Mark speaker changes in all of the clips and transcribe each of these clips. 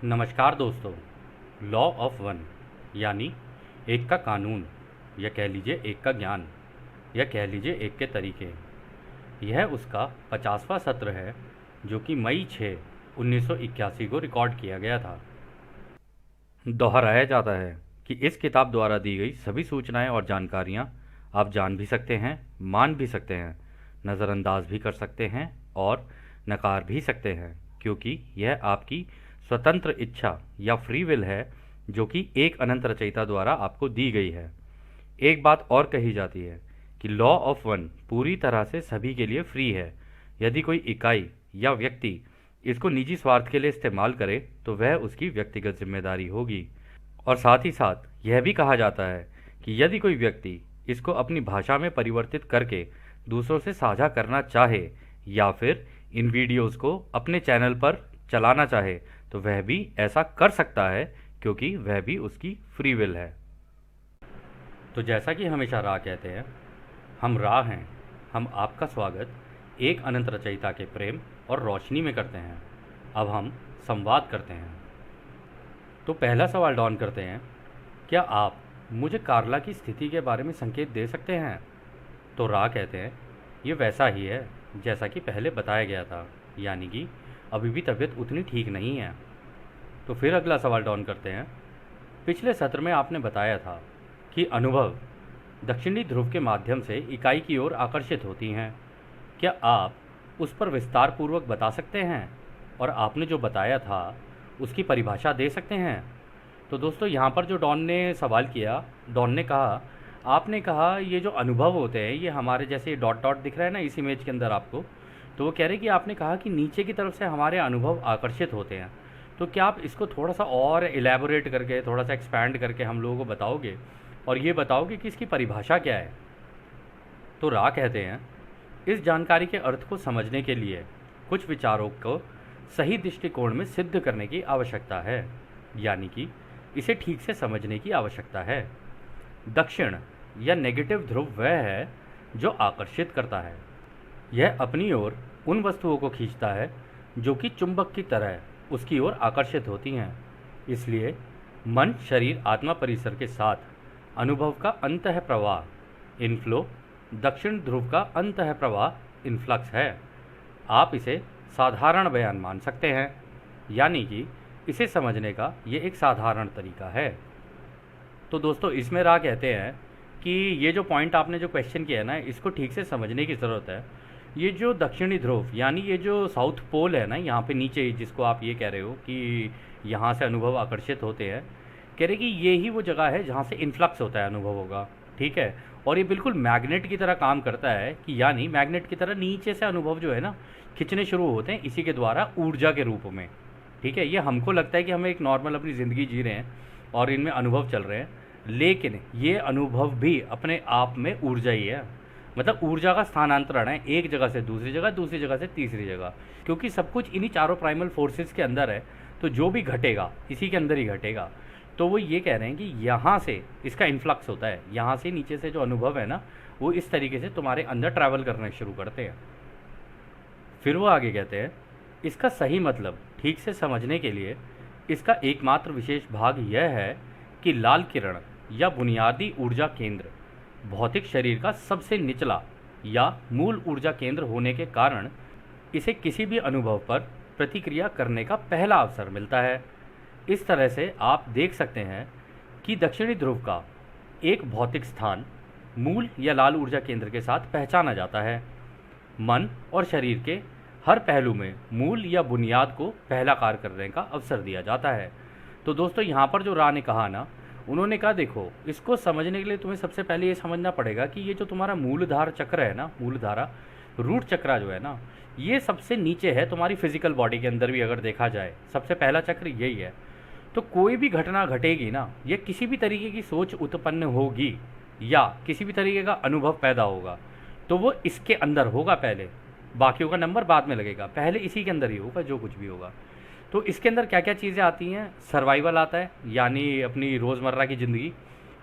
Speaker 1: नमस्कार दोस्तों। Law of one यानी एक का कानून, या कह लीजिए एक का ज्ञान, या कह लीजिए एक के तरीके, यह उसका 50वां सत्र है जो कि मई 6, 1981 को रिकॉर्ड किया गया था। दोहराया जाता है कि इस किताब द्वारा दी गई सभी सूचनाएं और जानकारियां आप जान भी सकते हैं, मान भी सकते हैं, नज़रअंदाज भी कर सकते हैं और नकार भी सकते हैं, क्योंकि यह आपकी स्वतंत्र इच्छा या फ्री विल है जो कि एक अनंत रचयिता द्वारा आपको दी गई है। एक बात और कही जाती है कि लॉ ऑफ वन पूरी तरह से सभी के लिए फ्री है। यदि कोई इकाई या व्यक्ति इसको निजी स्वार्थ के लिए इस्तेमाल करे तो वह उसकी व्यक्तिगत जिम्मेदारी होगी। और साथ ही साथ यह भी कहा जाता है कि यदि कोई व्यक्ति इसको अपनी भाषा में परिवर्तित करके दूसरों से साझा करना चाहे या फिर इन वीडियोस को अपने चैनल पर चलाना चाहे तो वह भी ऐसा कर सकता है, क्योंकि वह भी उसकी फ्री विल है। तो जैसा कि हमेशा राह कहते हैं, हम राह हैं, हम आपका स्वागत एक अनंत रचयिता के प्रेम और रोशनी में करते हैं। अब हम संवाद करते हैं। तो पहला सवाल डॉन करते हैं, क्या आप मुझे कार्ला की स्थिति के बारे में संकेत दे सकते हैं? तो राह कहते हैं, ये वैसा ही है जैसा कि पहले बताया गया था, यानी कि अभी भी तबीयत उतनी ठीक नहीं है। तो फिर अगला सवाल डॉन करते हैं, पिछले सत्र में आपने बताया था कि अनुभव दक्षिणी ध्रुव के माध्यम से इकाई की ओर आकर्षित होती हैं। क्या आप उस पर विस्तार पूर्वक बता सकते हैं और आपने जो बताया था उसकी परिभाषा दे सकते हैं? तो दोस्तों, यहाँ पर जो डॉन ने सवाल किया, डॉन ने कहा, आपने कहा ये जो अनुभव होते हैं ये हमारे जैसे डॉट डॉट दिख रहा है ना इस इमेज के अंदर आपको, तो वो कह रहे कि आपने कहा कि नीचे की तरफ से हमारे अनुभव आकर्षित होते हैं। तो क्या आप इसको थोड़ा सा और इलेबोरेट करके, थोड़ा सा एक्सपैंड करके हम लोगों को बताओगे और ये बताओगे कि इसकी परिभाषा क्या है? तो राह कहते हैं, इस जानकारी के अर्थ को समझने के लिए कुछ विचारों को सही दृष्टिकोण में सिद्ध करने की आवश्यकता है, यानी कि इसे ठीक से समझने की आवश्यकता है। दक्षिण या नेगेटिव ध्रुव वह है जो आकर्षित करता है। यह अपनी ओर उन वस्तुओं को खींचता है जो कि चुंबक की तरह उसकी ओर आकर्षित होती हैं। इसलिए मन, शरीर, आत्मा परिसर के साथ अनुभव का अंतः प्रवाह इनफ्लो दक्षिण ध्रुव का अंतः प्रवाह इनफ्लक्स है। आप इसे साधारण बयान मान सकते हैं, यानी कि इसे समझने का ये एक साधारण तरीका है। तो दोस्तों, इसमें राह कहते हैं कि ये जो पॉइंट आपने जो क्वेश्चन किया है ना, इसको ठीक से समझने की ज़रूरत है। ये जो दक्षिणी ध्रुव यानी ये जो साउथ पोल है ना, यहाँ पे नीचे जिसको आप ये कह रहे हो कि यहाँ से अनुभव आकर्षित होते हैं, कह रहे कि ये ही वो जगह है जहाँ से इन्फ्लक्स होता है अनुभवों का, ठीक है। और ये बिल्कुल मैग्नेट की तरह काम करता है, कि यानी मैग्नेट की तरह नीचे से अनुभव जो है ना खिंचने शुरू होते हैं, इसी के द्वारा ऊर्जा के रूप में, ठीक है। ये हमको लगता है कि हम एक नॉर्मल अपनी ज़िंदगी जी रहे हैं और इनमें अनुभव चल रहे हैं, लेकिन ये अनुभव भी अपने आप में ऊर्जा ही है। मतलब ऊर्जा का स्थानांतरण है एक जगह से दूसरी जगह, दूसरी जगह से तीसरी जगह, क्योंकि सब कुछ इन्हीं चारों प्राइमल फोर्सेस के अंदर है। तो जो भी घटेगा इसी के अंदर ही घटेगा। तो वो ये कह रहे हैं कि यहाँ से इसका इन्फ्लक्स होता है, यहाँ से नीचे से जो अनुभव है ना वो इस तरीके से तुम्हारे अंदर ट्रैवल करना शुरू करते हैं। फिर वो आगे कहते हैं, इसका सही मतलब ठीक से समझने के लिए इसका एकमात्र विशेष भाग यह है कि लाल किरण या बुनियादी ऊर्जा केंद्र भौतिक शरीर का सबसे निचला या मूल ऊर्जा केंद्र होने के कारण इसे किसी भी अनुभव पर प्रतिक्रिया करने का पहला अवसर मिलता है। इस तरह से आप देख सकते हैं कि दक्षिणी ध्रुव का एक भौतिक स्थान मूल या लाल ऊर्जा केंद्र के साथ पहचाना जाता है। मन और शरीर के हर पहलू में मूल या बुनियाद को पहला कार्य करने का अवसर दिया जाता है। तो दोस्तों, यहाँ पर जो राह ने कहा ना, उन्होंने कहा देखो, इसको समझने के लिए तुम्हें सबसे पहले ये समझना पड़ेगा कि ये जो तुम्हारा मूलधार चक्र है ना, मूलधारा रूट चक्र जो है ना, ये सबसे नीचे है तुम्हारी फिजिकल बॉडी के अंदर भी अगर देखा जाए, सबसे पहला चक्र यही है। तो कोई भी घटना घटेगी ना, ये किसी भी तरीके की सोच उत्पन्न होगी या किसी भी तरीके का अनुभव पैदा होगा, तो वो इसके अंदर होगा पहले, बाकियों का नंबर बाद में लगेगा, पहले इसी के अंदर ही होगा जो कुछ भी होगा। तो इसके अंदर क्या क्या चीज़ें आती हैं? सर्वाइवल आता है, यानी अपनी रोज़मर्रा की ज़िंदगी,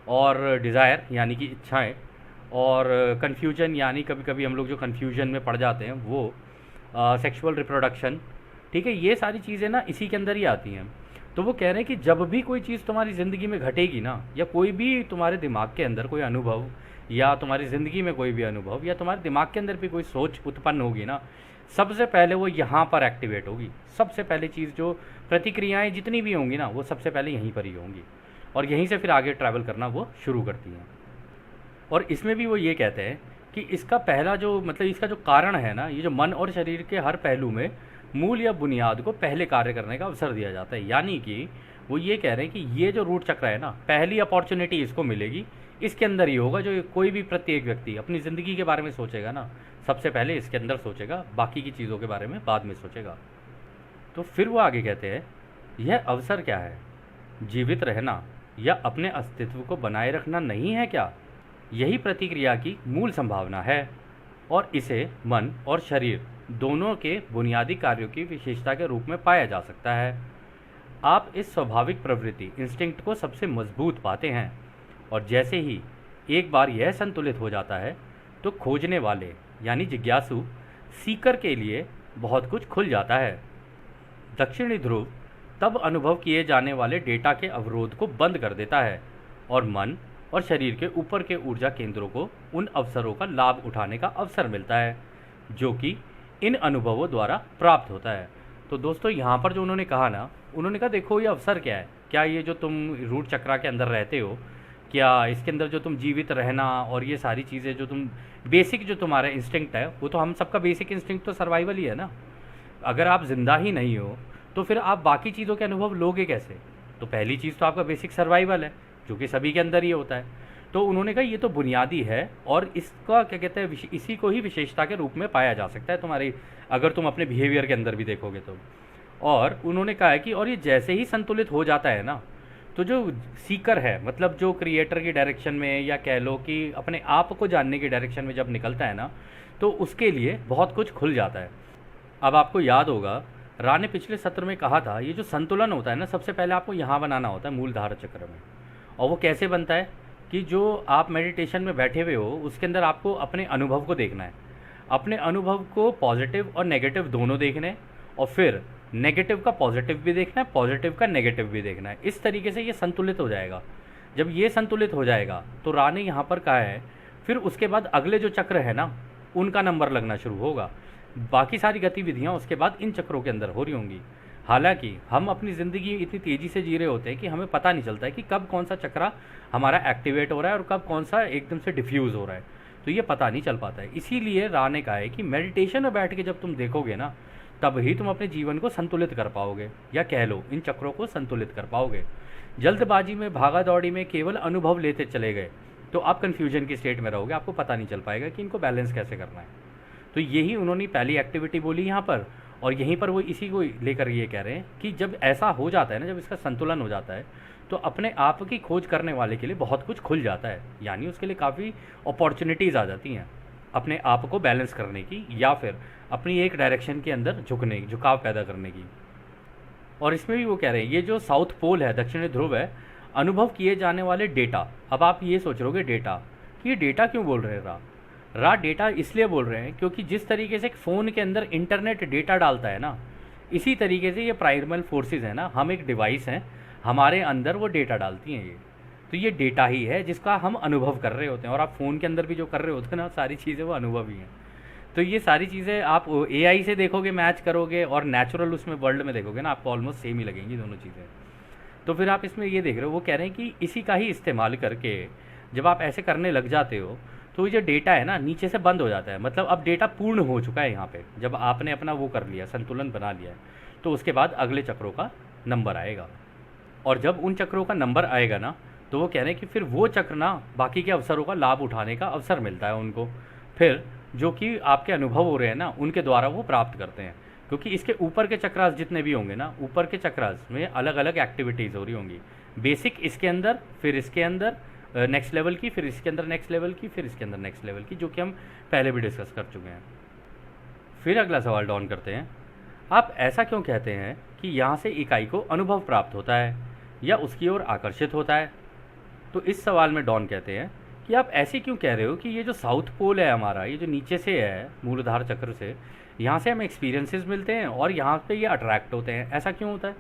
Speaker 1: और डिज़ायर यानी कि इच्छाएं, और कन्फ्यूजन यानी कभी कभी हम लोग जो कन्फ्यूजन में पड़ जाते हैं वो, सेक्सुअल रिप्रोडक्शन, ठीक है। ये सारी चीज़ें ना इसी के अंदर ही आती हैं। तो वो कह रहे हैं कि जब भी कोई चीज़ तुम्हारी ज़िंदगी में घटेगी ना, या कोई भी तुम्हारे दिमाग के अंदर कोई अनुभव, या तुम्हारी ज़िंदगी में कोई भी अनुभव, या तुम्हारे दिमाग के अंदर भी कोई सोच उत्पन्न होगी ना, सबसे पहले वो यहाँ पर एक्टिवेट होगी। सबसे पहले चीज़ जो प्रतिक्रियाएं जितनी भी होंगी ना, वो सबसे पहले यहीं पर ही होंगी, और यहीं से फिर आगे ट्रैवल करना वो शुरू करती हैं। और इसमें भी वो ये कहते हैं कि इसका पहला जो मतलब इसका जो कारण है ना, ये जो मन और शरीर के हर पहलू में मूल या बुनियाद को पहले कार्य करने का अवसर दिया जाता है। यानी कि वो ये कह रहे हैं कि ये जो रूट चक्र है ना, पहली अपॉर्चुनिटी इसको मिलेगी, इसके अंदर ही होगा। जो कोई भी प्रत्येक व्यक्ति अपनी ज़िंदगी के बारे में सोचेगा ना, सबसे पहले इसके अंदर सोचेगा, बाकी की चीज़ों के बारे में बाद में सोचेगा। तो फिर वो आगे कहते हैं, यह अवसर क्या है? जीवित रहना या अपने अस्तित्व को बनाए रखना नहीं है क्या? यही प्रतिक्रिया की मूल संभावना है, और इसे मन और शरीर दोनों के बुनियादी कार्यों की विशेषता के रूप में पाया जा सकता है। आप इस स्वाभाविक प्रवृत्ति इंस्टिंक्ट को सबसे मजबूत पाते हैं, और जैसे ही एक बार यह संतुलित हो जाता है तो खोजने वाले यानी जिज्ञासु सीकर के लिए बहुत कुछ खुल जाता है। दक्षिणी ध्रुव तब अनुभव किए जाने वाले डेटा के अवरोध को बंद कर देता है, और मन और शरीर के ऊपर के ऊर्जा केंद्रों को उन अवसरों का लाभ उठाने का अवसर मिलता है जो कि इन अनुभवों द्वारा प्राप्त होता है। तो दोस्तों, यहाँ पर जो उन्होंने कहा ना, उन्होंने कहा देखो ये अवसर क्या है, क्या ये जो तुम रूट चक्रा के अंदर रहते हो, क्या इसके अंदर जो तुम जीवित रहना और ये सारी चीज़ें जो तुम बेसिक जो तुम्हारा इंस्टिंक्ट है, वो तो हम सबका बेसिक इंस्टिंक्ट तो सर्वाइवल ही है ना। अगर आप जिंदा ही नहीं हो तो फिर आप बाकी चीज़ों के अनुभव लोगे कैसे? तो पहली चीज़ तो आपका बेसिक सर्वाइवल है, जो कि सभी के अंदर ही होता है। तो उन्होंने कहा ये तो बुनियादी है, और इसका क्या कहते हैं, इसी को ही विशेषता के रूप में पाया जा सकता है तुम्हारी, अगर तुम अपने बिहेवियर के अंदर भी देखोगे तो। और उन्होंने कहा है कि और ये जैसे ही संतुलित हो जाता है ना, तो जो सीकर है, मतलब जो क्रिएटर की डायरेक्शन में, या कह लो कि अपने आप को जानने की डायरेक्शन में जब निकलता है ना, तो उसके लिए बहुत कुछ खुल जाता है। अब आपको याद होगा, रा ने पिछले सत्र में कहा था, ये जो संतुलन होता है ना, सबसे पहले आपको यहाँ बनाना होता है मूलधारा चक्र में। और वो कैसे बनता है कि जो आप मेडिटेशन में बैठे हुए हो, उसके अंदर आपको अपने अनुभव को देखना है, अपने अनुभव को पॉजिटिव और नेगेटिव दोनों देखने हैं, और फिर नेगेटिव का पॉजिटिव भी देखना है, पॉजिटिव का नेगेटिव भी देखना है। इस तरीके से ये संतुलित हो जाएगा। जब ये संतुलित हो जाएगा तो रा ने यहाँ पर कहा है, फिर उसके बाद अगले जो चक्र है ना, उनका नंबर लगना शुरू होगा। बाकी सारी गतिविधियाँ उसके बाद इन चक्रों के अंदर हो रही होंगी। हालांकि हम अपनी ज़िंदगी इतनी तेज़ी से जी रहे होते हैं कि हमें पता नहीं चलता है कि कब कौन सा चक्रा हमारा एक्टिवेट हो रहा है और कब कौन सा एकदम से डिफ्यूज़ हो रहा है, तो ये पता नहीं चल पाता है। इसीलिए रा ने कहा है कि मेडिटेशन में बैठ के जब तुम देखोगे ना, तब ही तुम अपने जीवन को संतुलित कर पाओगे, या कह लो इन चक्रों को संतुलित कर पाओगे। जल्दबाजी में, भागा दौड़ी में केवल अनुभव लेते चले गए तो आप कन्फ्यूजन की स्टेट में रहोगे, आपको पता नहीं चल पाएगा कि इनको बैलेंस कैसे करना है। तो यही उन्होंने पहली एक्टिविटी बोली यहाँ पर, और यहीं पर वो इसी को लेकर ये कह रहे हैं कि जब ऐसा हो जाता है ना, जब इसका संतुलन हो जाता है, तो अपने आप की खोज करने वाले के लिए बहुत कुछ खुल जाता है। यानी उसके लिए काफ़ी अपॉर्चुनिटीज़ आ जाती हैं अपने आप को बैलेंस करने की, या फिर अपनी एक डायरेक्शन के अंदर झुकाव पैदा करने की। और इसमें भी वो कह रहे हैं, ये जो साउथ पोल है, दक्षिणी ध्रुव है, अनुभव किए जाने वाले डेटा। अब आप ये सोच रहोगे डेटा, कि ये डेटा क्यों बोल रहे हैं रा डेटा इसलिए बोल रहे हैं क्योंकि जिस तरीके से एक फ़ोन के अंदर इंटरनेट डेटा डालता है ना, इसी तरीके से ये प्राइमल फोर्सेस है ना, हम एक डिवाइस हैं, हमारे अंदर वो डेटा डालती हैं। ये तो ये डेटा ही है जिसका हम अनुभव कर रहे होते हैं, और आप फ़ोन के अंदर भी जो कर रहे होते हैं ना, सारी चीज़ें वो अनुभव ही हैं। तो ये सारी चीज़ें आप AI से देखोगे, मैच करोगे, और नेचुरल उसमें वर्ल्ड में देखोगे ना, आपको ऑलमोस्ट सेम ही लगेंगी दोनों चीज़ें। तो फिर आप इसमें ये देख रहे हो, वो कह रहे हैं कि इसी का ही इस्तेमाल करके जब आप ऐसे करने लग जाते हो, तो ये जो डेटा है ना, नीचे से बंद हो जाता है। मतलब अब डेटा पूर्ण हो चुका है यहाँ पे, जब आपने अपना वो कर लिया, संतुलन बना लिया है, तो उसके बाद अगले चक्रों का नंबर आएगा। और जब उन चक्रों का नंबर आएगा ना, तो वो कह रहे हैं कि फिर वो चक्र ना, बाकी के अवसरों का लाभ उठाने का अवसर मिलता है उनको, फिर जो कि आपके अनुभव हो रहे हैं ना, उनके द्वारा वो प्राप्त करते हैं। क्योंकि इसके ऊपर के चक्रास जितने भी होंगे ना, ऊपर के चक्रास में अलग अलग एक्टिविटीज़ हो रही होंगी। बेसिक इसके अंदर, फिर इसके अंदर नेक्स्ट लेवल की, फिर इसके अंदर नेक्स्ट लेवल की, फिर इसके अंदर नेक्स्ट लेवल की, जो कि हम पहले भी डिस्कस कर चुके हैं। फिर अगला सवाल डॉन करते हैं, आप ऐसा क्यों कहते हैं कि यहाँ से इकाई को अनुभव प्राप्त होता है या उसकी ओर आकर्षित होता है? तो इस सवाल में डॉन कहते हैं कि आप ऐसे क्यों कह रहे हो कि ये जो साउथ पोल है हमारा, ये जो नीचे से है मूलधार चक्र से, यहाँ से हमें एक्सपीरियंसेस मिलते हैं और यहाँ पे ये अट्रैक्ट होते हैं, ऐसा क्यों होता है?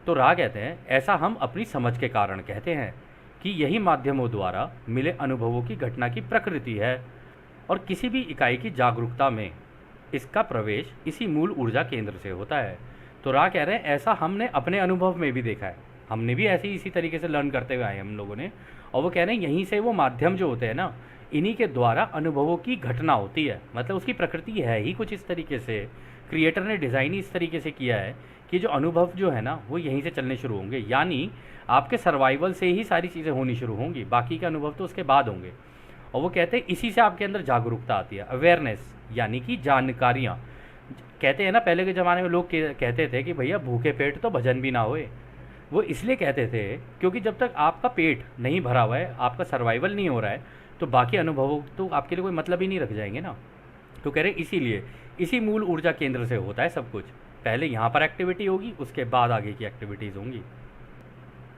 Speaker 1: तो रा कहते हैं ऐसा हम अपनी समझ के कारण कहते हैं कि यही माध्यमों द्वारा मिले अनुभवों की घटना की प्रकृति है और किसी भी इकाई की जागरूकता में इसका प्रवेश इसी मूल ऊर्जा केंद्र से होता है। तो रा कह रहे हैं ऐसा हमने अपने अनुभव में भी देखा है, हमने भी ऐसे ही इसी तरीके से लर्न करते हुए आए हम लोगों ने। और वो कह रहे हैं यहीं से वो माध्यम जो होते हैं ना, इन्हीं के द्वारा अनुभवों की घटना होती है। मतलब उसकी प्रकृति है ही कुछ इस तरीके से, क्रिएटर ने डिज़ाइन ही इस तरीके से किया है कि जो अनुभव जो है ना वो यहीं से चलने शुरू होंगे। यानी आपके सर्वाइवल से ही सारी चीज़ें होनी शुरू होंगी, बाकी के अनुभव तो उसके बाद होंगे। और वो कहते हैं इसी से आपके अंदर जागरूकता आती है, अवेयरनेस, यानी कि जानकारियाँ। कहते हैं ना पहले के ज़माने में लोग कहते थे कि भैया भूखे पेट तो भजन भी ना होए। वो इसलिए कहते थे क्योंकि जब तक आपका पेट नहीं भरा हुआ है, आपका सर्वाइवल नहीं हो रहा है, तो बाकी अनुभवों तो आपके लिए कोई मतलब ही नहीं रख जाएंगे ना। तो कह रहे इसीलिए इसी मूल ऊर्जा केंद्र से होता है सब कुछ। पहले यहाँ पर एक्टिविटी होगी, उसके बाद आगे की एक्टिविटीज़ होंगी।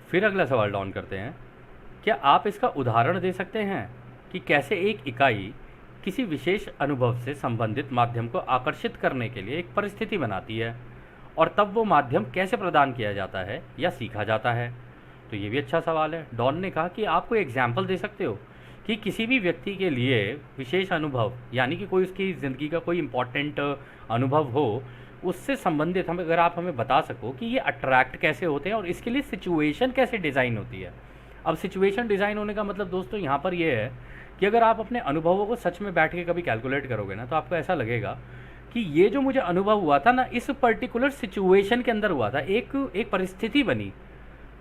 Speaker 1: फिर अगला सवाल डाउन करते हैं, क्या आप इसका उदाहरण दे सकते हैं कि कैसे एक इकाई किसी विशेष अनुभव से संबंधित माध्यम को आकर्षित करने के लिए एक परिस्थिति बनाती है और तब वो माध्यम कैसे प्रदान किया जाता है या सीखा जाता है? तो ये भी अच्छा सवाल है। डॉन ने कहा कि आप कोई एग्जाम्पल दे सकते हो कि किसी भी व्यक्ति के लिए विशेष अनुभव, यानी कि कोई उसकी ज़िंदगी का कोई इम्पॉर्टेंट अनुभव हो, उससे संबंधित हम अगर आप हमें बता सको कि ये अट्रैक्ट कैसे होते हैं और इसके लिए सिचुएशन कैसे डिज़ाइन होती है। अब सिचुएशन डिज़ाइन होने का मतलब दोस्तों यहाँ पर ये है कि अगर आप अपने अनुभवों को सच में बैठ के कभी कैलकुलेट करोगे ना, तो आपको ऐसा लगेगा कि ये जो मुझे अनुभव हुआ था ना, इस पर्टिकुलर सिचुएशन के अंदर हुआ था, एक परिस्थिति बनी।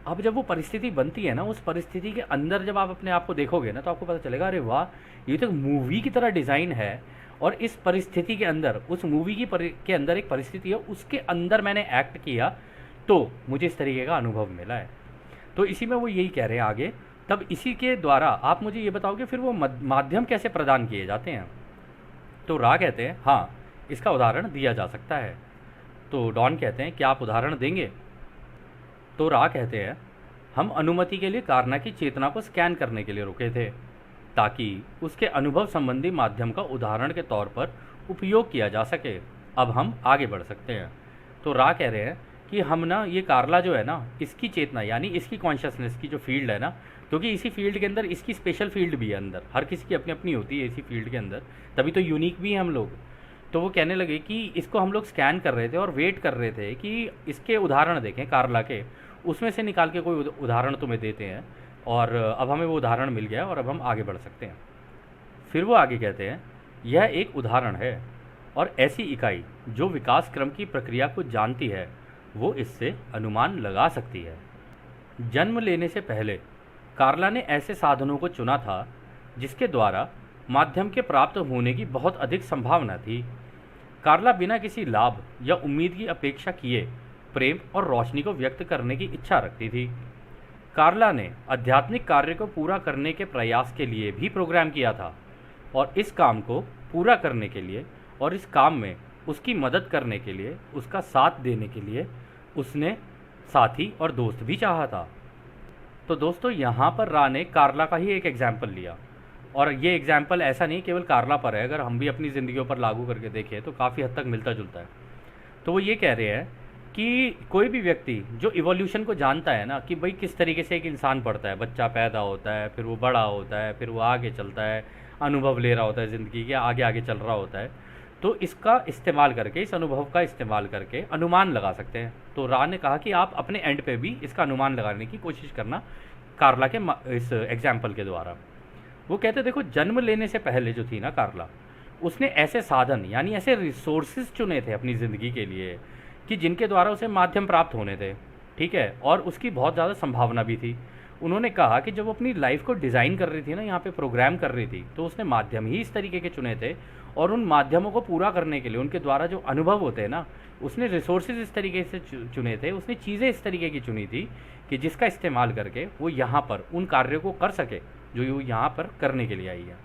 Speaker 1: अब जब वो परिस्थिति बनती है ना, उस परिस्थिति के अंदर जब आप अपने आप को देखोगे ना, तो आपको पता चलेगा अरे वाह, ये तो मूवी की तरह डिज़ाइन है। और इस परिस्थिति के अंदर, उस मूवी के अंदर एक परिस्थिति है, उसके अंदर मैंने एक्ट किया तो मुझे इस तरीके का अनुभव मिला है। तो इसी में वो यही कह रहे हैं आगे, तब इसी के द्वारा आप मुझे ये बताओगे फिर वो माध्यम कैसे प्रदान किए जाते हैं? तो रा कहते हैं हाँ, इसका उदाहरण दिया जा सकता है। तो डॉन कहते हैं क्या आप उदाहरण देंगे? तो रा कहते हैं हम अनुमति के लिए कारना की चेतना को स्कैन करने के लिए रुके थे ताकि उसके अनुभव संबंधी माध्यम का उदाहरण के तौर पर उपयोग किया जा सके। अब हम आगे बढ़ सकते हैं। तो रा कह रहे हैं कि हम ना ये कारला जो है ना, इसकी चेतना यानी इसकी कॉन्शियसनेस की जो फील्ड है ना, क्योंकि इसी फील्ड के अंदर इसकी स्पेशल फील्ड भी है अंदर, हर किसी की अपनी अपनी होती है इसी फील्ड के अंदर, तभी तो यूनिक भी हैं हम लोग। तो वो कहने लगे कि इसको हम लोग स्कैन कर रहे थे और वेट कर रहे थे कि इसके उदाहरण देखें कारला के, उसमें से निकाल के कोई उदाहरण तुम्हें देते हैं। और अब हमें वो उदाहरण मिल गया और अब हम आगे बढ़ सकते हैं। फिर वो आगे कहते हैं यह एक उदाहरण है और ऐसी इकाई जो विकास क्रम की प्रक्रिया को जानती है वो इससे अनुमान लगा सकती है। जन्म लेने से पहले कारला ने ऐसे साधनों को चुना था जिसके द्वारा माध्यम के प्राप्त होने की बहुत अधिक संभावना थी। कारला बिना किसी लाभ या उम्मीद की अपेक्षा किए प्रेम और रोशनी को व्यक्त करने की इच्छा रखती थी। कारला ने आध्यात्मिक कार्य को पूरा करने के प्रयास के लिए भी प्रोग्राम किया था और इस काम को पूरा करने के लिए और इस काम में उसकी मदद करने के लिए, उसका साथ देने के लिए उसने साथी और दोस्त भी चाहा था। तो दोस्तों यहाँ पर रा ने कारला का ही एक एग्जाम्पल लिया और ये एग्जाम्पल ऐसा नहीं केवल कारला पर है, अगर हम भी अपनी ज़िंदगियों पर लागू करके देखें तो काफ़ी हद तक मिलता जुलता है। तो वो ये कह रहे हैं कि कोई भी व्यक्ति जो इवोल्यूशन को जानता है ना, कि भाई किस तरीके से एक इंसान बढ़ता है, बच्चा पैदा होता है, फिर वो बड़ा होता है, फिर वो आगे चलता है, अनुभव ले रहा होता है ज़िंदगी के, आगे आगे चल रहा होता है, तो इसका इस्तेमाल करके, इस अनुभव का इस्तेमाल करके अनुमान लगा सकते हैं। तो रा ने कहा कि आप अपने एंड पे भी इसका अनुमान लगाने की कोशिश करना कारला के इस एग्जाम्पल के द्वारा। वो कहते देखो, जन्म लेने से पहले जो थी ना कारला, उसने ऐसे साधन यानी ऐसे रिसोर्सेज चुने थे अपनी ज़िंदगी के लिए कि जिनके द्वारा उसे माध्यम प्राप्त होने थे, ठीक है, और उसकी बहुत ज़्यादा संभावना भी थी। उन्होंने कहा कि जब वो अपनी लाइफ को डिज़ाइन कर रही थी ना, यहाँ पे प्रोग्राम कर रही थी, तो उसने माध्यम ही इस तरीके के चुने थे और उन माध्यमों को पूरा करने के लिए उनके द्वारा जो अनुभव होते हैं ना, उसने रिसोर्सेज इस तरीके से चुने थे, उसने चीज़ें इस तरीके की चुनी थी कि जिसका इस्तेमाल करके वो यहाँ पर उन कार्यों को कर सके जो वो यहाँ पर करने के लिए आई है।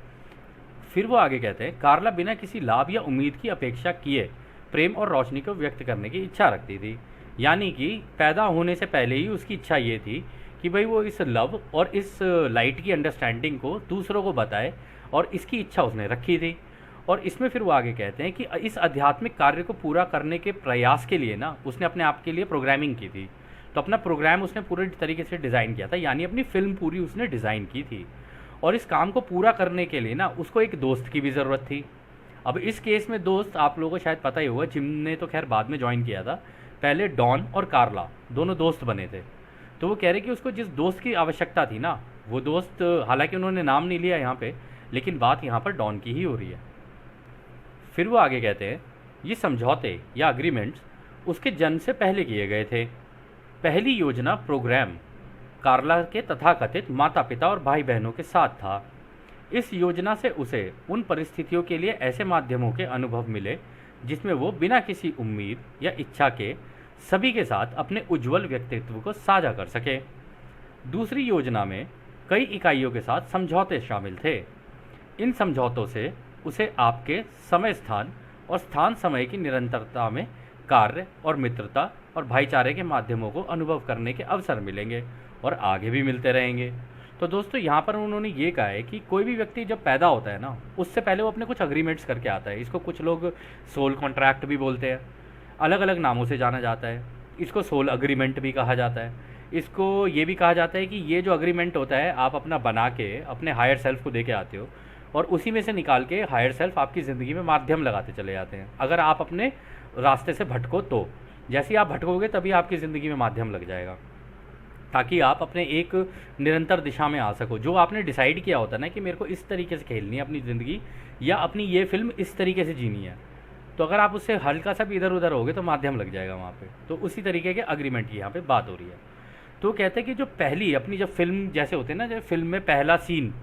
Speaker 1: फिर वो आगे कहते हैं, कारला बिना किसी लाभ या उम्मीद की अपेक्षा किए प्रेम और रोशनी को व्यक्त करने की इच्छा रखती थी। यानी कि पैदा होने से पहले ही उसकी इच्छा ये थी कि भाई वो इस लव और इस लाइट की अंडरस्टैंडिंग को दूसरों को बताए, और इसकी इच्छा उसने रखी थी। और इसमें फिर वो आगे कहते हैं कि इस आध्यात्मिक कार्य को पूरा करने के प्रयास के लिए ना, उसने अपने आप के लिए प्रोग्रामिंग की थी। तो अपना प्रोग्राम उसने पूरे तरीके से डिज़ाइन किया था, यानी अपनी फ़िल्म पूरी उसने डिज़ाइन की थी। और इस काम को पूरा करने के लिए ना उसको एक दोस्त की भी ज़रूरत थी। अब इस केस में दोस्त आप लोगों को शायद पता ही होगा, जिम ने तो खैर बाद में ज्वाइन किया था, पहले डॉन और कार्ला दोनों दोस्त बने थे। तो वो कह रहे कि उसको जिस दोस्त की आवश्यकता थी ना, वो दोस्त, हालांकि उन्होंने नाम नहीं लिया यहाँ पे, लेकिन बात यहाँ पर डॉन की ही हो रही है। फिर वो आगे कहते हैं, ये समझौते या अग्रीमेंट्स उसके जन्म से पहले किए गए थे। पहली योजना प्रोग्राम कार्ला के तथाकथित माता पिता और भाई बहनों के साथ था। इस योजना से उसे उन परिस्थितियों के लिए ऐसे माध्यमों के अनुभव मिले जिसमें वो बिना किसी उम्मीद या इच्छा के सभी के साथ अपने उज्जवल व्यक्तित्व को साझा कर सके। दूसरी योजना में कई इकाइयों के साथ समझौते शामिल थे। इन समझौतों से उसे आपके समय स्थान और स्थान समय की निरंतरता में कार्य और मित्रता और भाईचारे के माध्यमों को अनुभव करने के अवसर मिलेंगे और आगे भी मिलते रहेंगे। तो दोस्तों यहाँ पर उन्होंने ये कहा है कि कोई भी व्यक्ति जब पैदा होता है ना, उससे पहले वो अपने कुछ अग्रीमेंट्स करके आता है। इसको कुछ लोग सोल कॉन्ट्रैक्ट भी बोलते हैं, अलग अलग नामों से जाना जाता है। इसको सोल अग्रीमेंट भी कहा जाता है। इसको ये भी कहा जाता है कि ये जो अग्रीमेंट होता है, आप अपना बना के अपने हायर सेल्फ को दे के आते हो और उसी में से निकाल के हायर सेल्फ आपकी ज़िंदगी में माध्यम लगाते चले जाते हैं। अगर आप अपने रास्ते से भटको तो जैसे ही आप भटकोगे तभी आपकी ज़िंदगी में माध्यम लग जाएगा, ताकि आप अपने एक निरंतर दिशा में आ सको। जो आपने डिसाइड किया होता है ना कि मेरे को इस तरीके से खेलनी है अपनी ज़िंदगी, या अपनी ये फिल्म इस तरीके से जीनी है, तो अगर आप उससे हल्का सा भी इधर उधर होगे तो माध्यम लग जाएगा वहाँ पे। तो उसी तरीके के अग्रीमेंट की यहाँ पे बात हो रही है। तो कहते हैं कि जो पहली अपनी जब फिल्म जैसे होते हैं ना, जब फिल्म में पहला सीन,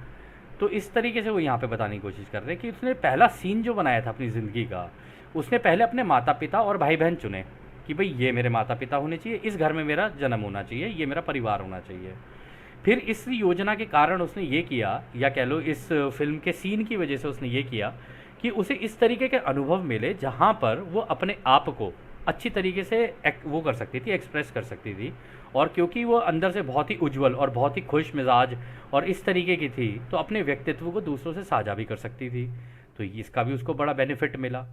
Speaker 1: तो इस तरीके से वो यहाँ पे बताने की कोशिश कर रहे हैं कि उसने पहला सीन जो बनाया था अपनी ज़िंदगी का, उसने पहले अपने माता पिता और भाई बहन चुने कि भाई ये मेरे माता पिता होने चाहिए, इस घर में मेरा जन्म होना चाहिए, ये मेरा परिवार होना चाहिए। फिर इस योजना के कारण उसने ये किया, या कह लो इस फिल्म के सीन की वजह से उसने ये किया कि उसे इस तरीके के अनुभव मिले जहाँ पर वो अपने आप को अच्छी तरीके से वो कर सकती थी, एक्सप्रेस कर सकती थी। और क्योंकि वो अंदर से बहुत ही उज्जवल और बहुत ही खुश मिजाज और इस तरीके की थी, तो अपने व्यक्तित्व को दूसरों से साझा भी कर सकती थी। तो इसका भी उसको बड़ा बेनिफिट मिला।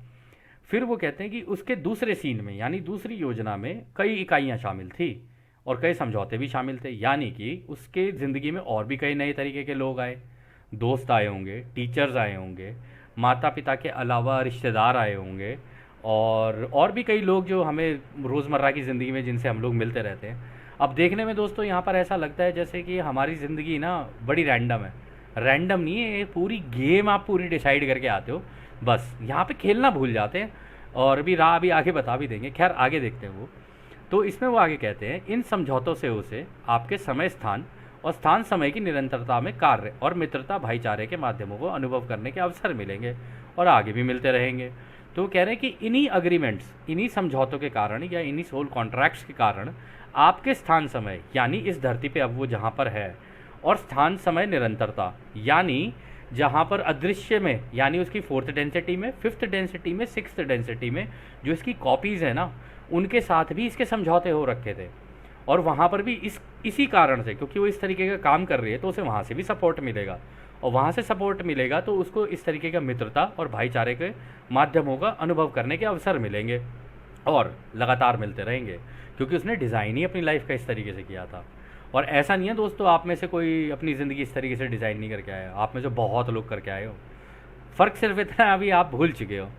Speaker 1: फिर वो कहते हैं कि उसके दूसरे सीन में, यानी दूसरी योजना में, कई इकाइयाँ शामिल थी और कई समझौते भी शामिल थे। यानी कि उसके ज़िंदगी में और भी कई नए तरीके के लोग आए, दोस्त आए होंगे, टीचर्स आए होंगे, माता पिता के अलावा रिश्तेदार आए होंगे, और भी कई लोग जो हमें रोज़मर्रा की ज़िंदगी में जिनसे हम लोग मिलते रहते हैं। अब देखने में दोस्तों यहाँ पर ऐसा लगता है जैसे कि हमारी ज़िंदगी ना बड़ी रैंडम है। रैंडम नहीं है, ये पूरी गेम आप पूरी डिसाइड करके आते हो, बस यहाँ पे खेलना भूल जाते हैं। और भी राह अभी आगे बता भी देंगे, खैर आगे देखते हैं वो। तो इसमें वो आगे कहते हैं, इन समझौतों से उसे आपके समय स्थान और स्थान समय की निरंतरता में कार्य और मित्रता भाईचारे के माध्यमों को अनुभव करने के अवसर मिलेंगे और आगे भी मिलते रहेंगे। तो वो कह रहे हैं कि इन्हीं अग्रीमेंट्स, इन्हीं समझौतों के कारण या इन्हीं सोल कॉन्ट्रैक्ट्स के कारण आपके स्थान समय, यानी इस धरती पे अब वो जहाँ पर है, और स्थान समय निरंतरता, यानी जहाँ पर अदृश्य में, यानी उसकी फोर्थ डेंसिटी में, फिफ्थ डेंसिटी में, सिक्स्थ डेंसिटी में जो इसकी कॉपीज़ है ना, उनके साथ भी इसके समझौते हो रखे थे। और वहाँ पर भी इसी कारण से, क्योंकि वो इस तरीके का काम कर रही है, तो उसे वहाँ से भी सपोर्ट मिलेगा, और वहाँ से सपोर्ट मिलेगा तो उसको इस तरीके का मित्रता और भाईचारे के माध्यमों का अनुभव करने के अवसर मिलेंगे और लगातार मिलते रहेंगे, क्योंकि उसने डिज़ाइन ही अपनी लाइफ का इस तरीके से किया था। और ऐसा नहीं है दोस्तों, आप में से कोई अपनी ज़िंदगी इस तरीके से डिज़ाइन नहीं करके आया, आप में से बहुत लोग करके आए हो। फ़र्क सिर्फ इतना है, अभी आप भूल चुके हो,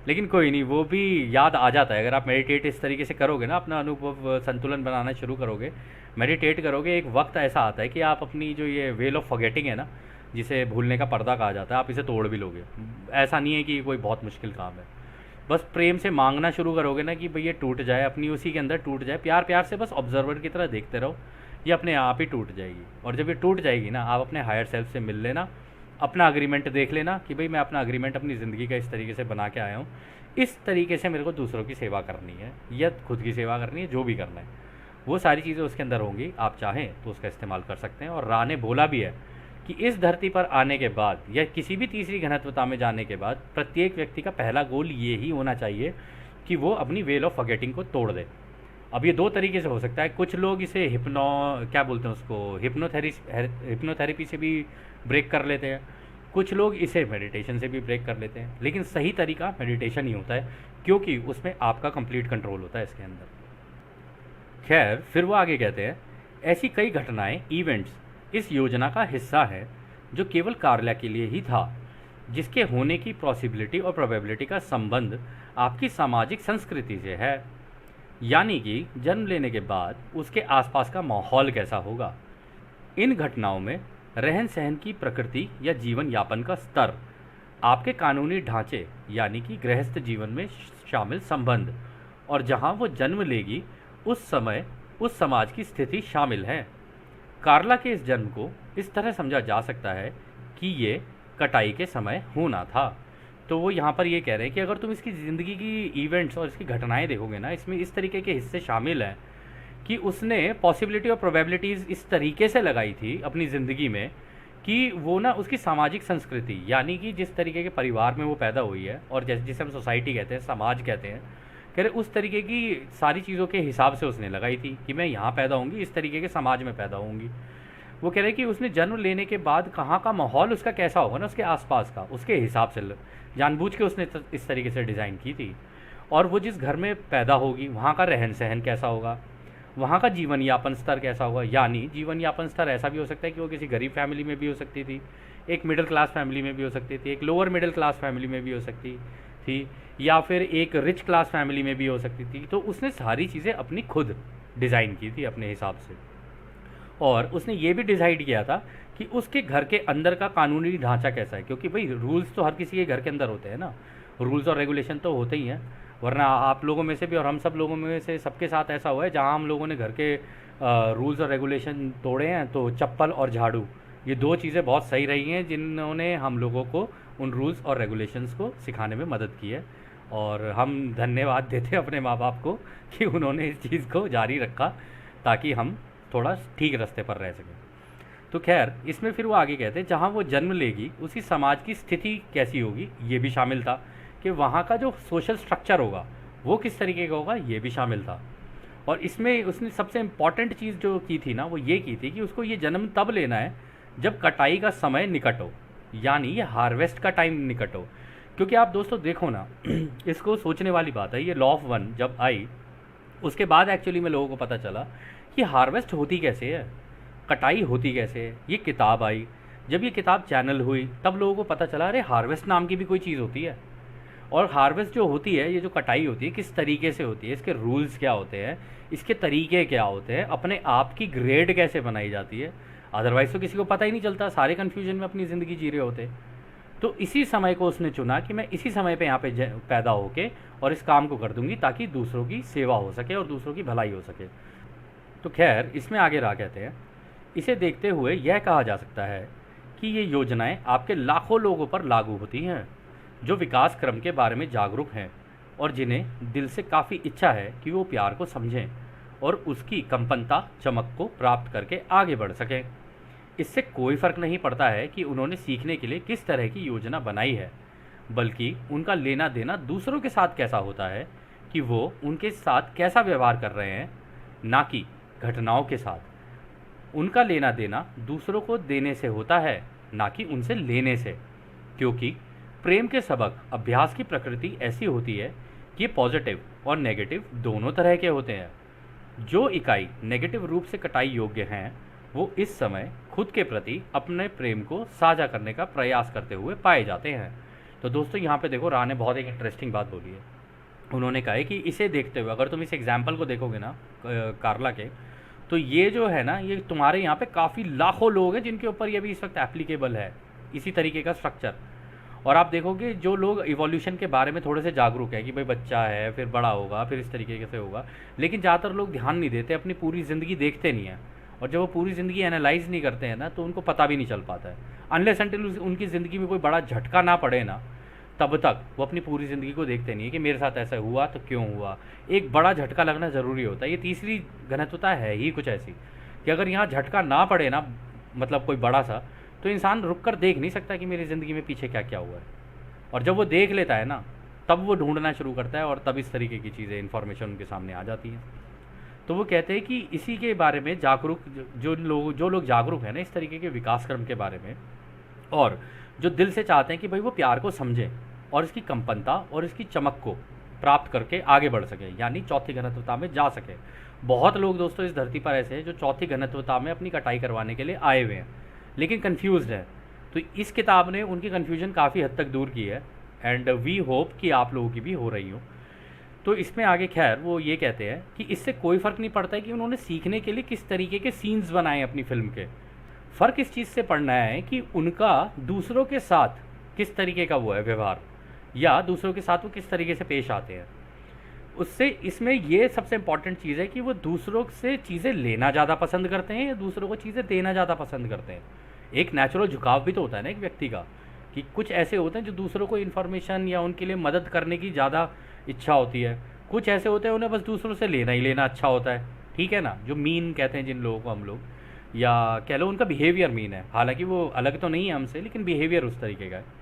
Speaker 1: लेकिन कोई नहीं, वो भी याद आ जाता है। अगर आप मेडिटेट इस तरीके से करोगे ना, अपना अनुभव संतुलन बनाना शुरू करोगे, मेडिटेट करोगे, एक वक्त ऐसा आता है कि आप अपनी जो ये वेल ऑफ फॉरगेटिंग है ना, जिसे भूलने का पर्दा कहा जाता है, आप इसे तोड़ भी लोगे। ऐसा नहीं है कि कोई बहुत मुश्किल काम है, बस प्रेम से मांगना शुरू करोगे ना कि भाई ये टूट जाए, अपनी उसी के अंदर टूट जाए, प्यार प्यार से बस ऑब्जर्वर की तरह देखते रहो, ये अपने आप ही टूट जाएगी। और जब ये टूट जाएगी ना, आप अपने हायर सेल्फ से मिल लेना, अपना अग्रीमेंट देख लेना कि भाई मैं अपना अग्रीमेंट अपनी ज़िंदगी का इस तरीके से बना के आया हूँ, इस तरीके से मेरे को दूसरों की सेवा करनी है या खुद की सेवा करनी है, जो भी करना है, वो सारी चीज़ें उसके अंदर होंगी। आप चाहें तो उसका इस्तेमाल कर सकते हैं। और रा ने बोला भी है कि इस धरती पर आने के बाद या किसी भी तीसरी घनत्वता में जाने के बाद प्रत्येक व्यक्ति का पहला गोल ये ही होना चाहिए कि वो अपनी वेल ऑफ फॉरगेटिंग को तोड़ दे। अब ये दो तरीके से हो सकता है, कुछ लोग इसे क्या बोलते हैं उसको, हिप्नोथेरेपी से भी ब्रेक कर लेते हैं, कुछ लोग इसे मेडिटेशन से भी ब्रेक कर लेते हैं, लेकिन सही तरीका मेडिटेशन ही होता है, क्योंकि उसमें आपका कंप्लीट कंट्रोल होता है इसके अंदर। खैर फिर वो आगे कहते हैं, ऐसी कई घटनाएं, इवेंट्स इस योजना का हिस्सा है जो केवल कार्ला के लिए ही था, जिसके होने की पॉसिबिलिटी और प्रोबेबिलिटी का संबंध आपकी सामाजिक संस्कृति से है। यानी कि जन्म लेने के बाद उसके आसपास का माहौल कैसा होगा। इन घटनाओं में रहन सहन की प्रकृति या जीवन यापन का स्तर, आपके कानूनी ढांचे यानी कि गृहस्थ जीवन में शामिल संबंध, और जहां वो जन्म लेगी उस समय उस समाज की स्थिति शामिल है। कार्ला के इस जन्म को इस तरह समझा जा सकता है कि ये कटाई के समय होना था। तो वो यहाँ पर ये कह रहे हैं कि अगर तुम इसकी ज़िंदगी की इवेंट्स और इसकी घटनाएं देखोगे ना, इसमें इस तरीके के हिस्से शामिल हैं कि उसने पॉसिबिलिटी और प्रोबेबिलिटीज़ इस तरीके से लगाई थी अपनी ज़िंदगी में कि वो ना उसकी सामाजिक संस्कृति यानी कि जिस तरीके के परिवार में वो पैदा हुई है और जिसे हम सोसाइटी कहते हैं, समाज कहते हैं, कह रहे उस तरीके की सारी चीज़ों के हिसाब से उसने लगाई थी कि मैं यहाँ पैदा होंगी, इस तरीके के समाज में पैदा होंगी। वो कह रहे कि उसने जन्म लेने के बाद कहाँ का माहौल उसका कैसा होगा ना, उसके आसपास का, उसके हिसाब से जानबूझ के उसने इस तरीके से डिज़ाइन की थी। और वो जिस घर में पैदा होगी वहाँ का रहन सहन कैसा होगा, वहाँ का जीवन यापन स्तर कैसा होगा। यानी जीवन यापन स्तर ऐसा भी हो सकता है कि वो किसी गरीब फैमिली में भी हो सकती थी, एक मिडिल क्लास फैमिली में भी हो सकती थी, एक लोअर मिडिल क्लास फैमिली में भी हो सकती थी, या फिर एक रिच क्लास फैमिली में भी हो सकती थी। तो उसने सारी चीज़ें अपनी खुद डिज़ाइन की थी अपने हिसाब से। और उसने ये भी डिसाइड किया था कि उसके घर के अंदर का कानूनी ढांचा कैसा है, क्योंकि भाई रूल्स तो हर किसी के घर के अंदर होते हैं ना, रूल्स और रेगुलेशन तो होते ही हैं। वरना आप लोगों में से भी और हम सब लोगों में से सबके साथ ऐसा हुआ है जहाँ हम लोगों ने घर के रूल्स और रेगुलेशन तोड़े हैं, तो चप्पल और झाड़ू ये दो चीज़ें बहुत सही रही हैं जिन्होंने हम लोगों को उन रूल्स और रेगुलेशंस को सिखाने में मदद की है। और हम धन्यवाद देते हैं अपने माँ बाप को कि उन्होंने इस चीज़ को जारी रखा ताकि हम थोड़ा ठीक रास्ते पर रह सकें। तो खैर इसमें फिर वो आगे कहते हैं जहाँ वो जन्म लेगी उसी समाज की स्थिति कैसी होगी, ये भी शामिल था कि वहाँ का जो सोशल स्ट्रक्चर होगा वो किस तरीके का होगा, ये भी शामिल था। और इसमें उसने सबसे इम्पॉर्टेंट चीज़ जो की थी ना, वो ये की थी कि उसको ये जन्म तब लेना है जब कटाई का समय निकट हो, यानी ये हार्वेस्ट का टाइम निकट हो। क्योंकि आप दोस्तों देखो ना इसको सोचने वाली बात है, ये लॉ ऑफ वन जब आई उसके बाद एक्चुअली में लोगों को पता चला कि हार्वेस्ट होती कैसे है, कटाई होती कैसे है। ये किताब आई, जब ये किताब चैनल हुई तब लोगों को पता चला अरे हार्वेस्ट नाम की भी कोई चीज़ होती है। और हार्वेस्ट जो होती है, ये जो कटाई होती है किस तरीके से होती है, इसके रूल्स क्या होते हैं, इसके तरीके क्या होते हैं, अपने आप की ग्रेड कैसे बनाई जाती है। अदरवाइज़ तो किसी को पता ही नहीं चलता, सारे कन्फ्यूजन में अपनी ज़िंदगी जी रहे होते। तो इसी समय को उसने चुना कि मैं इसी समय पे यहाँ पे पैदा होके और इस काम को कर दूंगी ताकि दूसरों की सेवा हो सके और दूसरों की भलाई हो सके। तो खैर इसमें आगे राह कहते हैं, इसे देखते हुए यह कहा जा सकता है कि ये योजनाएं आपके लाखों लोगों पर लागू होती हैं जो विकास क्रम के बारे में जागरूक हैं और जिन्हें दिल से काफ़ी इच्छा है कि वो प्यार को समझें और उसकी कंपनता चमक को प्राप्त करके आगे बढ़ सकें। इससे कोई फ़र्क नहीं पड़ता है कि उन्होंने सीखने के लिए किस तरह की योजना बनाई है, बल्कि उनका लेना देना दूसरों के साथ कैसा होता है कि वो उनके साथ कैसा व्यवहार कर रहे हैं, ना कि घटनाओं के साथ। उनका लेना देना दूसरों को देने से होता है, ना कि उनसे लेने से, क्योंकि प्रेम के सबक अभ्यास की प्रकृति ऐसी होती है कि ये पॉजिटिव और नेगेटिव दोनों तरह के होते हैं। जो इकाई नेगेटिव रूप से कटाई योग्य हैं वो इस समय खुद के प्रति अपने प्रेम को साझा करने का प्रयास करते हुए पाए जाते हैं। तो दोस्तों यहाँ पे देखो, राह ने बहुत एक इंटरेस्टिंग बात बोली है। उन्होंने कहा है कि इसे देखते हुए अगर तुम इस एग्जाम्पल को देखोगे ना कार्ला के, तो ये जो है ना, ये तुम्हारे यहाँ पे काफ़ी लाखों लोग हैं जिनके ऊपर ये भी इस वक्त एप्लीकेबल है इसी तरीके का स्ट्रक्चर। और आप देखोगे जो लोग इवोल्यूशन के बारे में थोड़े से जागरूक है कि भाई बच्चा है, फिर बड़ा होगा, फिर इस तरीके से होगा, लेकिन ज़्यादातर लोग ध्यान नहीं देते, अपनी पूरी ज़िंदगी देखते नहीं हैं। और जब वो पूरी ज़िंदगी एनालाइज नहीं करते हैं ना, तो उनको पता भी नहीं चल पाता है। अनलेस अनटिल उनकी ज़िंदगी में कोई बड़ा झटका ना पड़े ना, तब तक वो अपनी पूरी ज़िंदगी को देखते नहीं है कि मेरे साथ ऐसा हुआ तो क्यों हुआ। एक बड़ा झटका लगना ज़रूरी होता है। ये तीसरी घनत्वता है ही कुछ ऐसी कि अगर यहाँ झटका ना पड़े ना, मतलब कोई बड़ा सा, तो इंसान रुक कर देख नहीं सकता कि मेरी ज़िंदगी में पीछे क्या क्या हुआ है। और जब वो देख लेता है ना, तब वो ढूंढना शुरू करता है और तब इस तरीके की चीज़ें, इन्फॉर्मेशन उनके सामने आ जाती हैं। तो वो कहते हैं कि इसी के बारे में जागरूक जो लोग जागरूक हैं ना इस तरीके के विकास क्रम के बारे में, और जो दिल से चाहते हैं कि भाई वो प्यार को समझें और इसकी कंपनता और इसकी चमक को प्राप्त करके आगे बढ़ सकें, यानी चौथी घनत्वता में जा सकें, बहुत लोग दोस्तों इस धरती पर ऐसे हैं जो चौथी घनत्वता में अपनी कटाई करवाने के लिए आए हुए हैं, लेकिन कन्फ्यूज़्ड हैं। तो इस किताब ने उनकी कन्फ्यूजन काफ़ी हद तक दूर की है, एंड वी होप कि आप लोगों की भी हो रही हो। तो इसमें आगे खैर वो ये कहते हैं कि इससे कोई फ़र्क नहीं पड़ता है कि उन्होंने सीखने के लिए किस तरीके के सीन्स बनाए अपनी फ़िल्म के। फ़र्क इस चीज़ से पड़ना है कि उनका दूसरों के साथ किस तरीके का वो है व्यवहार, या दूसरों के साथ वो किस तरीके से पेश आते हैं। उससे इसमें ये सबसे इम्पॉर्टेंट चीज़ है कि वो दूसरों से चीज़ें लेना ज़्यादा पसंद करते हैं या दूसरों को चीज़ें देना ज़्यादा पसंद करते हैं। एक नेचुरल झुकाव भी तो होता है ना एक व्यक्ति का, कि कुछ ऐसे होते हैं जो दूसरों को इन्फॉर्मेशन या उनके लिए मदद करने की ज़्यादा इच्छा होती है, कुछ ऐसे होते हैं उन्हें बस दूसरों से लेना ही लेना अच्छा होता है, ठीक है ना, जो मीन कहते हैं जिन लोगों को हम लोग, या कह लो उनका बिहेवियर मीन है, हालांकि वो अलग तो नहीं है हमसे, लेकिन बिहेवियर उस तरीके का है।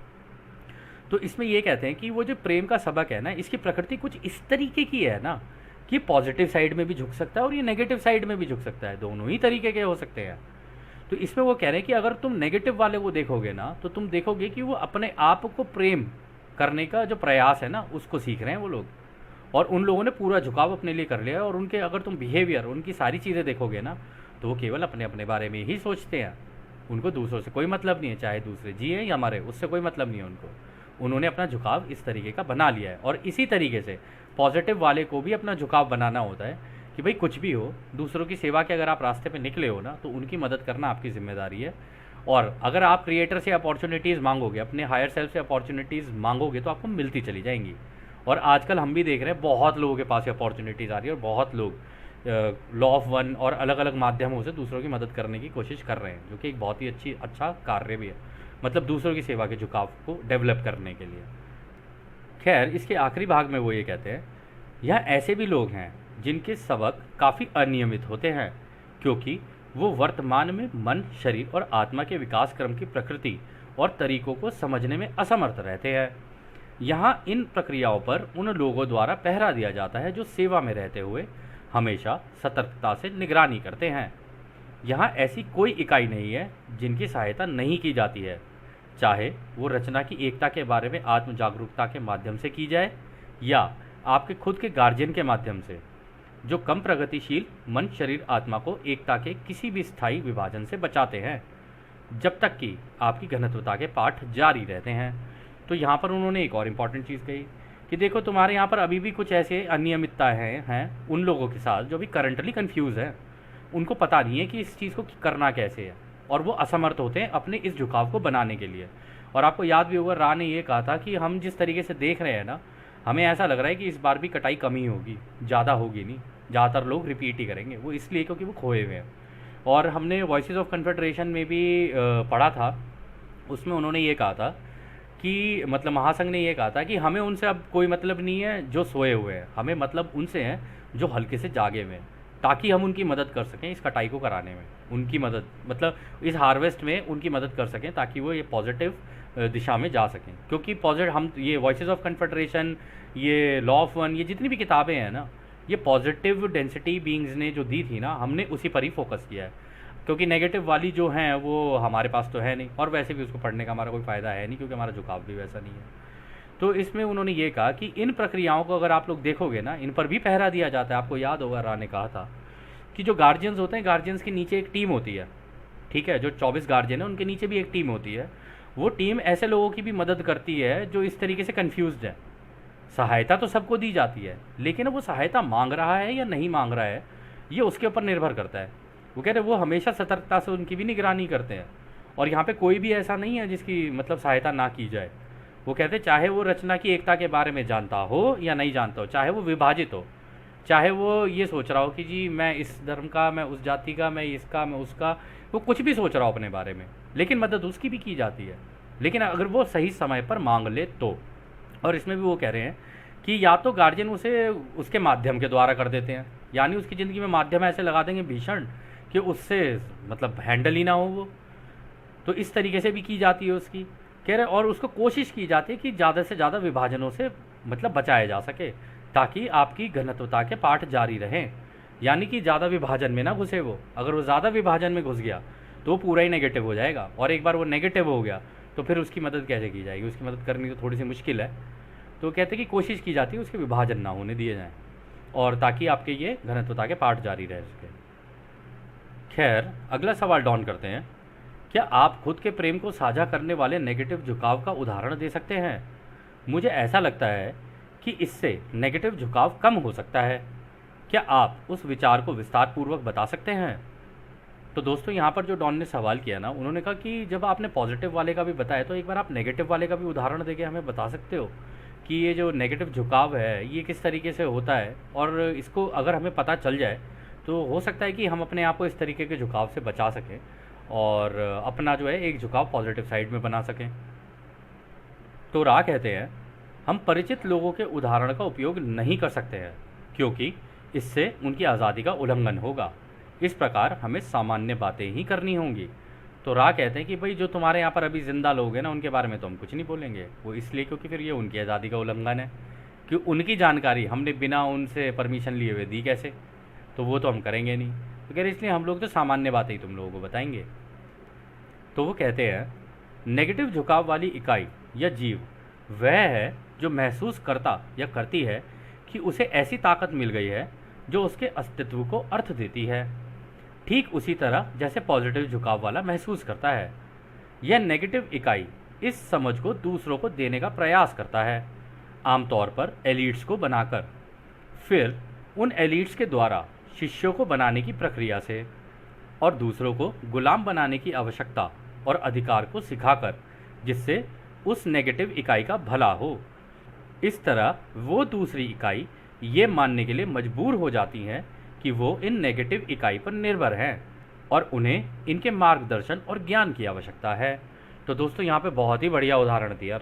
Speaker 1: तो इसमें ये कहते हैं कि वो जो प्रेम का सबक है ना, इसकी प्रकृति कुछ इस तरीके की है ना कि पॉजिटिव साइड में भी झुक सकता है और ये नेगेटिव साइड में भी झुक सकता है, दोनों ही तरीके के हो सकते हैं। तो इसमें वो कह रहे हैं कि अगर तुम नेगेटिव वाले को देखोगे ना, तो तुम देखोगे कि वो अपने आप को प्रेम करने का जो प्रयास है ना उसको सीख रहे हैं वो लोग, और उन लोगों ने पूरा झुकाव अपने लिए कर लिया है। और उनके अगर तुम बिहेवियर, उनकी सारी चीज़ें देखोगे ना, तो वो केवल अपने अपने बारे में ही सोचते हैं, उनको दूसरों से कोई मतलब नहीं है, चाहे दूसरे जिए या मरे, उससे कोई मतलब नहीं है उनको। उन्होंने अपना झुकाव इस तरीके का बना लिया है। और इसी तरीके से पॉजिटिव वाले को भी अपना झुकाव बनाना होता है कि भाई कुछ भी हो, दूसरों की सेवा के अगर आप रास्ते पे निकले हो ना, तो उनकी मदद करना आपकी जिम्मेदारी है। और अगर आप क्रिएटर से अपॉर्चुनिटीज़ मांगोगे, अपने हायर सेल्फ से अपॉर्चुनिटीज़ मांगोगे, तो आपको मिलती चली जाएंगी। और आजकल हम भी देख रहे हैं बहुत लोगों के पास अपॉर्चुनिटीज़ आ रही है, और बहुत लोग लॉ ऑफ वन और अलग अलग माध्यमों से दूसरों की मदद करने की कोशिश कर रहे हैं, जो कि एक बहुत ही अच्छा कार्य भी है, मतलब दूसरों की सेवा के झुकाव को डेवलप करने के लिए। खैर, इसके आखिरी भाग में वो ये कहते हैं, यह ऐसे भी लोग हैं जिनके सबक काफ़ी अनियमित होते हैं, क्योंकि वो वर्तमान में मन, शरीर और आत्मा के विकास क्रम की प्रकृति और तरीकों को समझने में असमर्थ रहते हैं। यहाँ इन प्रक्रियाओं पर उन लोगों द्वारा पहरा दिया जाता है जो सेवा में रहते हुए हमेशा सतर्कता से निगरानी करते हैं। यहाँ ऐसी कोई इकाई नहीं है जिनकी सहायता नहीं की जाती है, चाहे वो रचना की एकता के बारे में आत्म जागरूकता के माध्यम से की जाए, या आपके खुद के गार्जियन के माध्यम से, जो कम प्रगतिशील मन, शरीर, आत्मा को एकता के किसी भी स्थायी विभाजन से बचाते हैं, जब तक कि आपकी घनत्वता के पाठ जारी रहते हैं। तो यहाँ पर उन्होंने एक और इम्पॉर्टेंट चीज़ कही कि देखो, तुम्हारे यहाँ पर अभी भी कुछ ऐसे अनियमितताएँ हैं उन लोगों के साथ जो भी करंटली कन्फ्यूज़ है, उनको पता नहीं है कि इस चीज़ को करना कैसे है, और वो असमर्थ होते हैं अपने इस झुकाव को बनाने के लिए। और आपको याद भी होगा, रा ने ये कहा था कि हम जिस तरीके से देख रहे हैं ना, हमें ऐसा लग रहा है कि इस बार भी कटाई कम ही होगी, ज़्यादा होगी नहीं, ज़्यादातर लोग रिपीट ही करेंगे। वो इसलिए क्योंकि वो खोए हुए हैं। और हमने वॉइसेस ऑफ कन्फेडरेशन में भी पढ़ा था, उसमें उन्होंने ये कहा था कि मतलब महासंघ ने ये कहा था कि हमें उनसे अब कोई मतलब नहीं है जो सोए हुए हैं, हमें मतलब उनसे हैं जो हल्के से जागे हुए हैं, ताकि हम उनकी मदद कर सकें इस कटाई को कराने में, उनकी मदद मतलब इस हार्वेस्ट में उनकी मदद कर सकें, ताकि वो ये पॉजिटिव दिशा में जा सकें। क्योंकि पॉजिटिव, हम ये वॉइसेस ऑफ कन्फेडरेशन, ये लॉ ऑफ वन, ये जितनी भी किताबें हैं ना, ये पॉजिटिव डेंसिटी बीइंग्स ने जो दी थी ना, हमने उसी पर ही फोकस किया है, क्योंकि नेगेटिव वाली जो हैं वो हमारे पास तो है नहीं, और वैसे भी उसको पढ़ने का हमारा कोई फ़ायदा है नहीं, क्योंकि हमारा झुकाव भी वैसा नहीं है। तो इसमें उन्होंने ये कहा कि इन प्रक्रियाओं को अगर आप लोग देखोगे ना, इन पर भी पहरा दिया जाता है। आपको याद होगा, रा ने कहा था कि जो गार्जियंस होते हैं, गार्जियंस के नीचे एक टीम होती है, ठीक है, जो 24 गार्जियन है उनके नीचे भी एक टीम होती है। वो टीम ऐसे लोगों की भी मदद करती है जो इस तरीके से कन्फ्यूज़्ड है। सहायता तो सबको दी जाती है, लेकिन वो सहायता मांग रहा है या नहीं मांग रहा है, ये उसके ऊपर निर्भर करता है। वो कह रहे वो हमेशा सतर्कता से उनकी भी निगरानी करते हैं, और यहाँ पे कोई भी ऐसा नहीं है जिसकी मतलब सहायता ना की जाए। वो कहते हैं चाहे वो रचना की एकता के बारे में जानता हो या नहीं जानता हो, चाहे वो विभाजित हो, चाहे वो ये सोच रहा हो कि जी मैं इस धर्म का, मैं उस जाति का, मैं इसका, मैं उसका, वो कुछ भी सोच रहा हो अपने बारे में, लेकिन मदद उसकी भी की जाती है, लेकिन अगर वो सही समय पर मांग ले तो। और इसमें भी वो कह रहे हैं कि या तो गार्जियन उसे उसके माध्यम के द्वारा कर देते हैं, यानी उसकी ज़िंदगी में माध्यम ऐसे लगा देंगे भीषण कि उससे मतलब हैंडल ही ना हो वो, तो इस तरीके से भी की जाती है उसकी, कह रहे। और उसको कोशिश की जाती है कि ज़्यादा से ज़्यादा विभाजनों से मतलब बचाया जा सके, ताकि आपकी घनत्वता के पाठ जारी रहें, यानी कि ज़्यादा विभाजन में ना घुसे वो। अगर वो ज़्यादा विभाजन में घुस गया तो वो पूरा ही नेगेटिव हो जाएगा, और एक बार वो नेगेटिव हो गया तो फिर उसकी मदद कैसे की जाएगी, उसकी मदद करनी तो थोड़ी सी मुश्किल है। तो कहते हैं कि कोशिश की जाती है उसके विभाजन ना होने दिए जाएँ। और ताकि आपके ये घनत्वता के पाठ जारी रह सके। खैर, अगला सवाल डॉन करते हैं, क्या आप खुद के प्रेम को साझा करने वाले नेगेटिव झुकाव का उदाहरण दे सकते हैं? मुझे ऐसा लगता है कि इससे नेगेटिव झुकाव कम हो सकता है। क्या आप उस विचार को विस्तार पूर्वक बता सकते हैं? तो दोस्तों, यहाँ पर जो डॉन ने सवाल किया ना, उन्होंने कहा कि जब आपने पॉजिटिव वाले का भी बताया तो एक बार आप नेगेटिव वाले का भी उदाहरण देके हमें बता सकते हो कि ये जो नेगेटिव झुकाव है ये किस तरीके से होता है, और इसको अगर हमें पता चल जाए तो हो सकता है कि हम अपने आप को इस तरीके के झुकाव से बचा सकें और अपना जो है एक झुकाव पॉजिटिव साइड में बना सकें। तो रा कहते हैं, हम परिचित लोगों के उदाहरण का उपयोग नहीं कर सकते हैं क्योंकि इससे उनकी आज़ादी का उल्लंघन होगा। इस प्रकार हमें सामान्य बातें ही करनी होंगी। तो रा कहते हैं कि भाई जो तुम्हारे यहाँ पर अभी ज़िंदा लोग हैं ना, उनके बारे में तो हम कुछ नहीं बोलेंगे, वो इसलिए क्योंकि फिर ये उनकी आज़ादी का उल्लंघन है, कि उनकी जानकारी हमने बिना उनसे परमिशन लिए हुए दी कैसे, तो वो तो हम करेंगे नहीं। तो कह रहे इसलिए हम लोग तो सामान्य बातें ही तुम लोगों को बताएंगे। तो वो कहते हैं, नेगेटिव झुकाव वाली इकाई या जीव वह है जो महसूस करता या करती है कि उसे ऐसी ताकत मिल गई है जो उसके अस्तित्व को अर्थ देती है, ठीक उसी तरह जैसे पॉजिटिव झुकाव वाला महसूस करता है। यह नेगेटिव इकाई इस समझ को दूसरों को देने का प्रयास करता है, आमतौर पर एलीट्स को बनाकर, फिर उन एलीट्स के द्वारा शिष्यों को बनाने की प्रक्रिया से, और दूसरों को गुलाम बनाने की आवश्यकता और अधिकार को सिखाकर, जिससे उस नेगेटिव इकाई का भला हो। इस तरह वो दूसरी इकाई ये मानने के लिए मजबूर हो जाती हैं कि वो इन नेगेटिव इकाई पर निर्भर हैं और उन्हें इनके मार्गदर्शन और ज्ञान की आवश्यकता है। तो दोस्तों, यहाँ पे बहुत ही बढ़िया उदाहरण दिया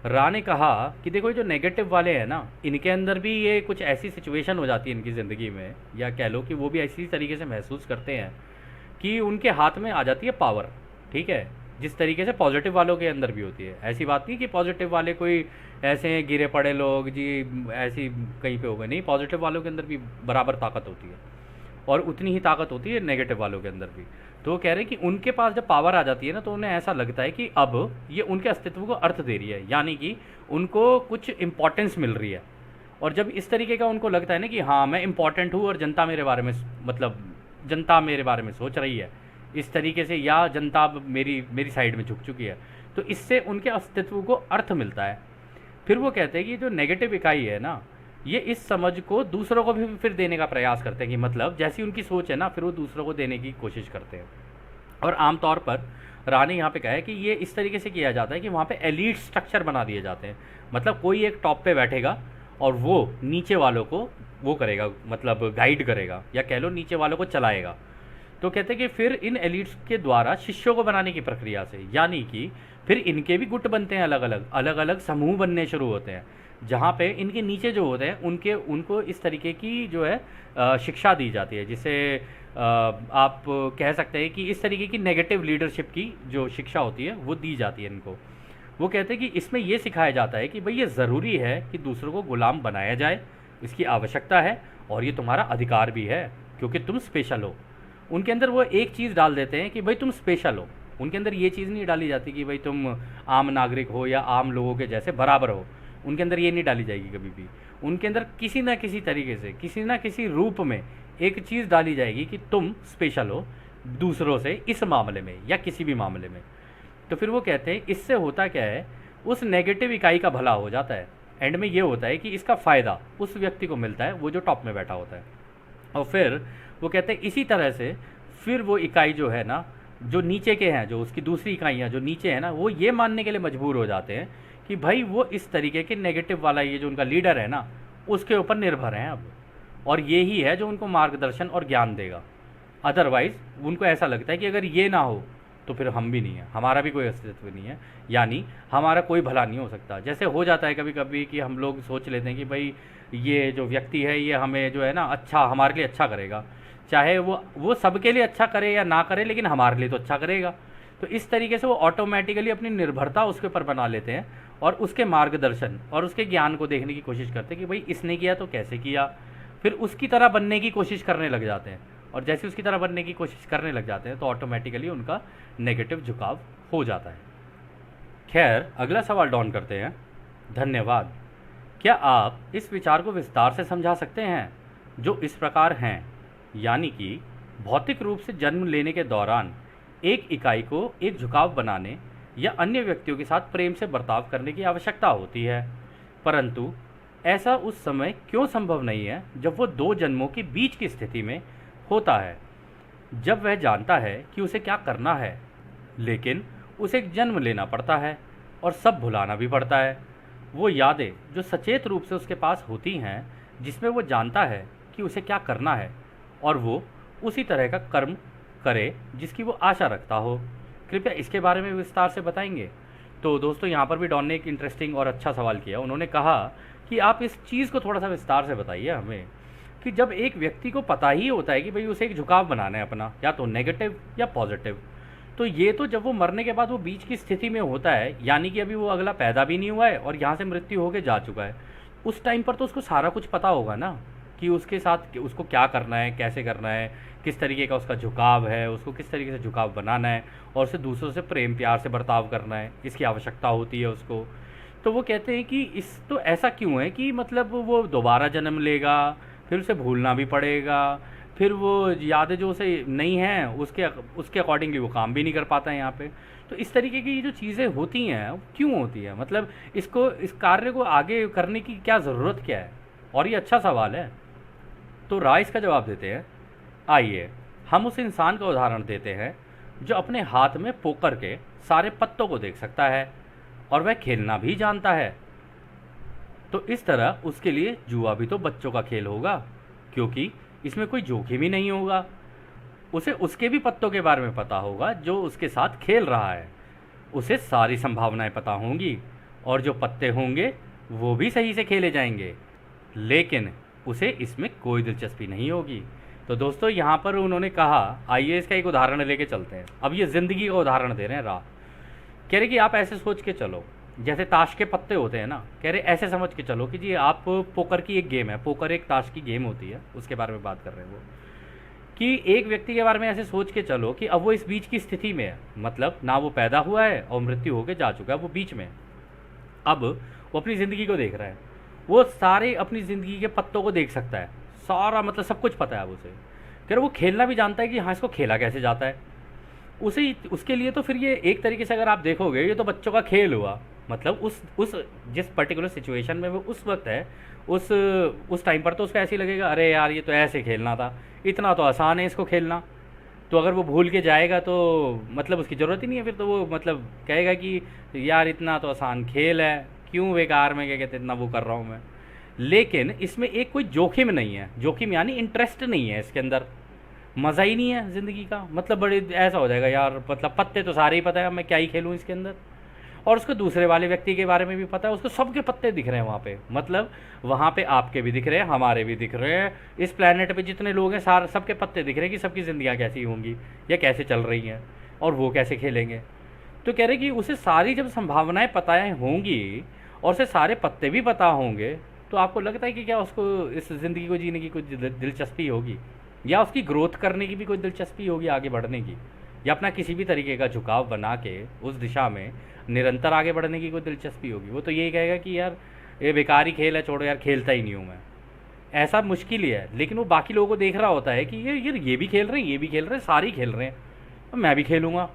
Speaker 1: रा ने कहा कि देखो, ये जो नेगेटिव वाले हैं ना, इनके अंदर भी ये कुछ ऐसी सिचुएशन हो जाती है इनकी ज़िंदगी में, या कह लो कि वो भी ऐसी तरीके से महसूस करते हैं कि उनके हाथ में आ जाती है पावर, ठीक है, जिस तरीके से पॉजिटिव वालों के अंदर भी होती है। ऐसी बात नहीं कि पॉजिटिव वाले कोई ऐसे गिरे पड़े लोग जी ऐसी कहीं पे हो गए, नहीं, पॉजिटिव वालों के अंदर भी बराबर ताकत होती है और उतनी ही ताकत होती है नेगेटिव वालों के अंदर भी। तो वो कह रहे हैं कि उनके पास जब पावर आ जाती है ना, तो उन्हें ऐसा लगता है कि अब ये उनके अस्तित्व को अर्थ दे रही है, यानी कि उनको कुछ इंपॉर्टेंस मिल रही है। और जब इस तरीके का उनको लगता है ना कि हाँ, मैं इंपॉर्टेंट हूँ और जनता मेरे बारे में, मतलब जनता मेरे बारे में सोच रही है इस तरीके से, या जनता मेरी साइड में झुक चुकी है, तो इससे उनके अस्तित्व को अर्थ मिलता है। फिर वो कहते हैं कि जो नेगेटिव इकाई है ना, ये इस समझ को दूसरों को भी फिर देने का प्रयास करते हैं कि मतलब जैसी उनकी सोच है ना, फिर वो दूसरों को देने की कोशिश करते हैं। और आमतौर पर रानी यहाँ पे कहा है कि ये इस तरीके से किया जाता है कि वहाँ पे एलीट स्ट्रक्चर बना दिए जाते हैं। मतलब कोई एक टॉप पे बैठेगा और वो नीचे वालों को वो करेगा, मतलब गाइड करेगा, या कह लो नीचे वालों को चलाएगा। तो कहते हैं कि फिर इन एलिट्स के द्वारा शिष्यों को बनाने की प्रक्रिया से, यानी कि फिर इनके भी गुट बनते हैं, अलग अलग समूह बनने शुरू होते हैं, जहाँ पे इनके नीचे जो होते हैं उनको इस तरीके की जो है शिक्षा दी जाती है, जिसे आप कह सकते हैं कि इस तरीके की नेगेटिव लीडरशिप की जो शिक्षा होती है वो दी जाती है इनको। वो कहते हैं कि इसमें ये सिखाया जाता है कि भाई ये ज़रूरी है कि दूसरों को गुलाम बनाया जाए, इसकी आवश्यकता है और ये तुम्हारा अधिकार भी है क्योंकि तुम स्पेशल हो। उनके अंदर वो एक चीज़ डाल देते हैं कि भाई तुम स्पेशल हो, उनके अंदर ये चीज़ नहीं डाली जाती कि भाई तुम आम नागरिक हो या आम लोगों के जैसे बराबर हो, उनके अंदर ये नहीं डाली जाएगी कभी भी। उनके अंदर किसी ना किसी तरीके से, किसी ना किसी रूप में एक चीज़ डाली जाएगी कि तुम स्पेशल हो दूसरों से इस मामले में या किसी भी मामले में। तो फिर वो कहते हैं इससे होता क्या है, उस नेगेटिव इकाई का भला हो जाता है। एंड में ये होता है कि इसका फ़ायदा उस व्यक्ति को मिलता है वो जो टॉप में बैठा होता है। और फिर वो कहते हैं इसी तरह से फिर वो इकाई जो है ना, जो नीचे के हैं, जो उसकी दूसरी इकाइयाँ जो नीचे हैं ना, वो ये मानने के लिए मजबूर हो जाते हैं कि भाई वो इस तरीके के नेगेटिव वाला ये जो उनका लीडर है ना, उसके ऊपर निर्भर हैं अब, और ये ही है जो उनको मार्गदर्शन और ज्ञान देगा। अदरवाइज़ उनको ऐसा लगता है कि अगर ये ना हो तो फिर हम भी नहीं है, हमारा भी कोई अस्तित्व नहीं है, यानी हमारा कोई भला नहीं हो सकता। जैसे हो जाता है कभी कभी कि हम लोग सोच लेते हैं कि भाई ये जो व्यक्ति है ये हमें जो है ना अच्छा, हमारे लिए अच्छा करेगा, चाहे वो सबके लिए अच्छा करे या ना करे, लेकिन हमारे लिए तो अच्छा करेगा। तो इस तरीके से वो ऑटोमेटिकली अपनी निर्भरता उसके ऊपर बना लेते हैं और उसके मार्गदर्शन और उसके ज्ञान को देखने की कोशिश करते हैं कि भाई इसने किया तो कैसे किया, फिर उसकी तरह बनने की कोशिश करने लग जाते हैं। और जैसे उसकी तरह बनने की कोशिश करने लग जाते हैं तो ऑटोमेटिकली उनका नेगेटिव झुकाव हो जाता है। खैर, अगला सवाल डॉन करते हैं। धन्यवाद। क्या आप इस विचार को विस्तार से समझा सकते हैं, जो इस प्रकार हैं, यानी कि भौतिक रूप से जन्म लेने के दौरान एक इकाई को एक झुकाव बनाने या अन्य व्यक्तियों के साथ प्रेम से बर्ताव करने की आवश्यकता होती है, परंतु ऐसा उस समय क्यों संभव नहीं है जब वो दो जन्मों के बीच की स्थिति में होता है, जब वह जानता है कि उसे क्या करना है, लेकिन उसे एक जन्म लेना पड़ता है और सब भुलाना भी पड़ता है। वो यादें जो सचेत रूप से उसके पास होती हैं, जिसमें वो जानता है कि उसे क्या करना है और वो उसी तरह का कर्म करे जिसकी वो आशा रखता हो। कृपया इसके बारे में विस्तार से बताएंगे। तो दोस्तों, यहाँ पर भी डॉन ने एक इंटरेस्टिंग और अच्छा सवाल किया। उन्होंने कहा कि आप इस चीज़ को थोड़ा सा विस्तार से बताइए हमें, कि जब एक व्यक्ति को पता ही होता है कि भाई उसे एक झुकाव बनाना है अपना, या तो नेगेटिव या पॉजिटिव, तो ये तो जब वो मरने के बाद वो बीच की स्थिति में होता है, यानी कि अभी वो अगला पैदा भी नहीं हुआ है और यहाँ से मृत्यु होके जा चुका है, उस टाइम पर तो उसको सारा कुछ पता होगा ना, कि उसके साथ उसको क्या करना है, कैसे करना है, किस तरीके का उसका झुकाव है, उसको किस तरीके से झुकाव बनाना है और उसे दूसरों से प्रेम प्यार से बर्ताव करना है, इसकी आवश्यकता होती है उसको। तो वो कहते हैं कि इस तो ऐसा क्यों है कि मतलब वो दोबारा जन्म लेगा, फिर उसे भूलना भी पड़ेगा, फिर वो यादें जो उसे नहीं हैं उसके अकॉर्डिंगली वो काम भी नहीं कर पाता है यहाँ पे। तो इस तरीके की जो चीज़ें होती हैं वो क्यों होती है, मतलब इस कार्य को आगे करने की क्या ज़रूरत क्या है? और ये अच्छा सवाल है। तो राय इसका जवाब देते हैं, आइए हम उस इंसान का उदाहरण देते हैं जो अपने हाथ में पोकर के सारे पत्तों को देख सकता है और वह खेलना भी जानता है। तो इस तरह उसके लिए जुआ भी तो बच्चों का खेल होगा, क्योंकि इसमें कोई जोखिम ही नहीं होगा। उसे उसके भी पत्तों के बारे में पता होगा जो उसके साथ खेल रहा है, उसे सारी संभावनाएं पता होंगी और जो पत्ते होंगे वो भी सही से खेले जाएंगे, लेकिन उसे इसमें कोई दिलचस्पी नहीं होगी। तो दोस्तों, यहाँ पर उन्होंने कहा, आइए इसका एक उदाहरण लेके चलते हैं। अब ये ज़िंदगी का उदाहरण दे रहे हैं राह। कह रहे कि आप ऐसे सोच के चलो, जैसे ताश के पत्ते होते हैं ना, कह रहे ऐसे समझ के चलो कि जी आप पोकर की एक गेम है, पोकर एक ताश की गेम होती है, उसके बारे में बात कर रहे हैं वो, कि एक व्यक्ति के बारे में ऐसे सोच के चलो कि अब वो इस बीच की स्थिति में है, मतलब ना वो पैदा हुआ है और मृत्यु होके जा चुका है, वो बीच में। अब वो अपनी ज़िंदगी को देख रहा है, वो सारे अपनी ज़िंदगी के पत्तों को देख सकता है, सारा मतलब सब कुछ पता है अब उसे। फिर वो खेलना भी जानता है कि हाँ इसको खेला कैसे जाता है उसे, उसके लिए तो फिर ये एक तरीके से अगर आप देखोगे ये तो बच्चों का खेल हुआ। मतलब उस जिस पर्टिकुलर सिचुएशन में वो उस वक्त है, उस टाइम पर तो उसको ऐसे ही लगेगा, अरे यार ये तो ऐसे खेलना था, इतना तो आसान है इसको खेलना। तो अगर वो भूल के जाएगा तो मतलब उसकी ज़रूरत ही नहीं है, फिर तो वो मतलब कहेगा कि यार इतना तो आसान खेल है, क्यों बेकार में क्या कहते इतना वो कर रहा हूँ मैं। लेकिन इसमें एक कोई जोखिम नहीं है, जोखिम यानी इंटरेस्ट नहीं है इसके अंदर, मज़ा ही नहीं है ज़िंदगी का। मतलब बड़े ऐसा हो जाएगा यार, मतलब पत्ते तो सारे ही पता है, मैं क्या ही खेलूँ इसके अंदर। और उसको दूसरे वाले व्यक्ति के बारे में भी पता है, उसको सबके पत्ते दिख रहे हैं वहाँ पे, मतलब वहाँ पे आपके भी दिख रहे हैं, हमारे भी दिख रहे हैं, इस प्लेनेट पे जितने लोग हैं सारे सबके पत्ते दिख रहे हैं कि सबकी ज़िंदगियाँ कैसी होंगी या कैसे चल रही हैं और वो कैसे खेलेंगे। तो कह रहे कि उसे सारी जब संभावनाएँ पता होंगी और उसे सारे पत्ते भी पता होंगे, तो आपको लगता है कि क्या उसको इस ज़िंदगी को जीने की कोई दिलचस्पी होगी, या उसकी ग्रोथ करने की भी कोई दिलचस्पी होगी, आगे बढ़ने की, या अपना किसी भी तरीके का झुकाव बना के उस दिशा में निरंतर आगे बढ़ने की कोई दिलचस्पी होगी? वो तो यही कहेगा कि यार ये बेकार ही खेल है, छोड़ो यार, खेलता ही नहीं हूँ मैं। ऐसा मुश्किल ही है। लेकिन वो बाकी लोगों को देख रहा होता है कि ये भी खेल रहे हैं, ये भी खेल रहे हैं, सारे ही खेल रहे हैं, तो मैं भी खेलूँगा।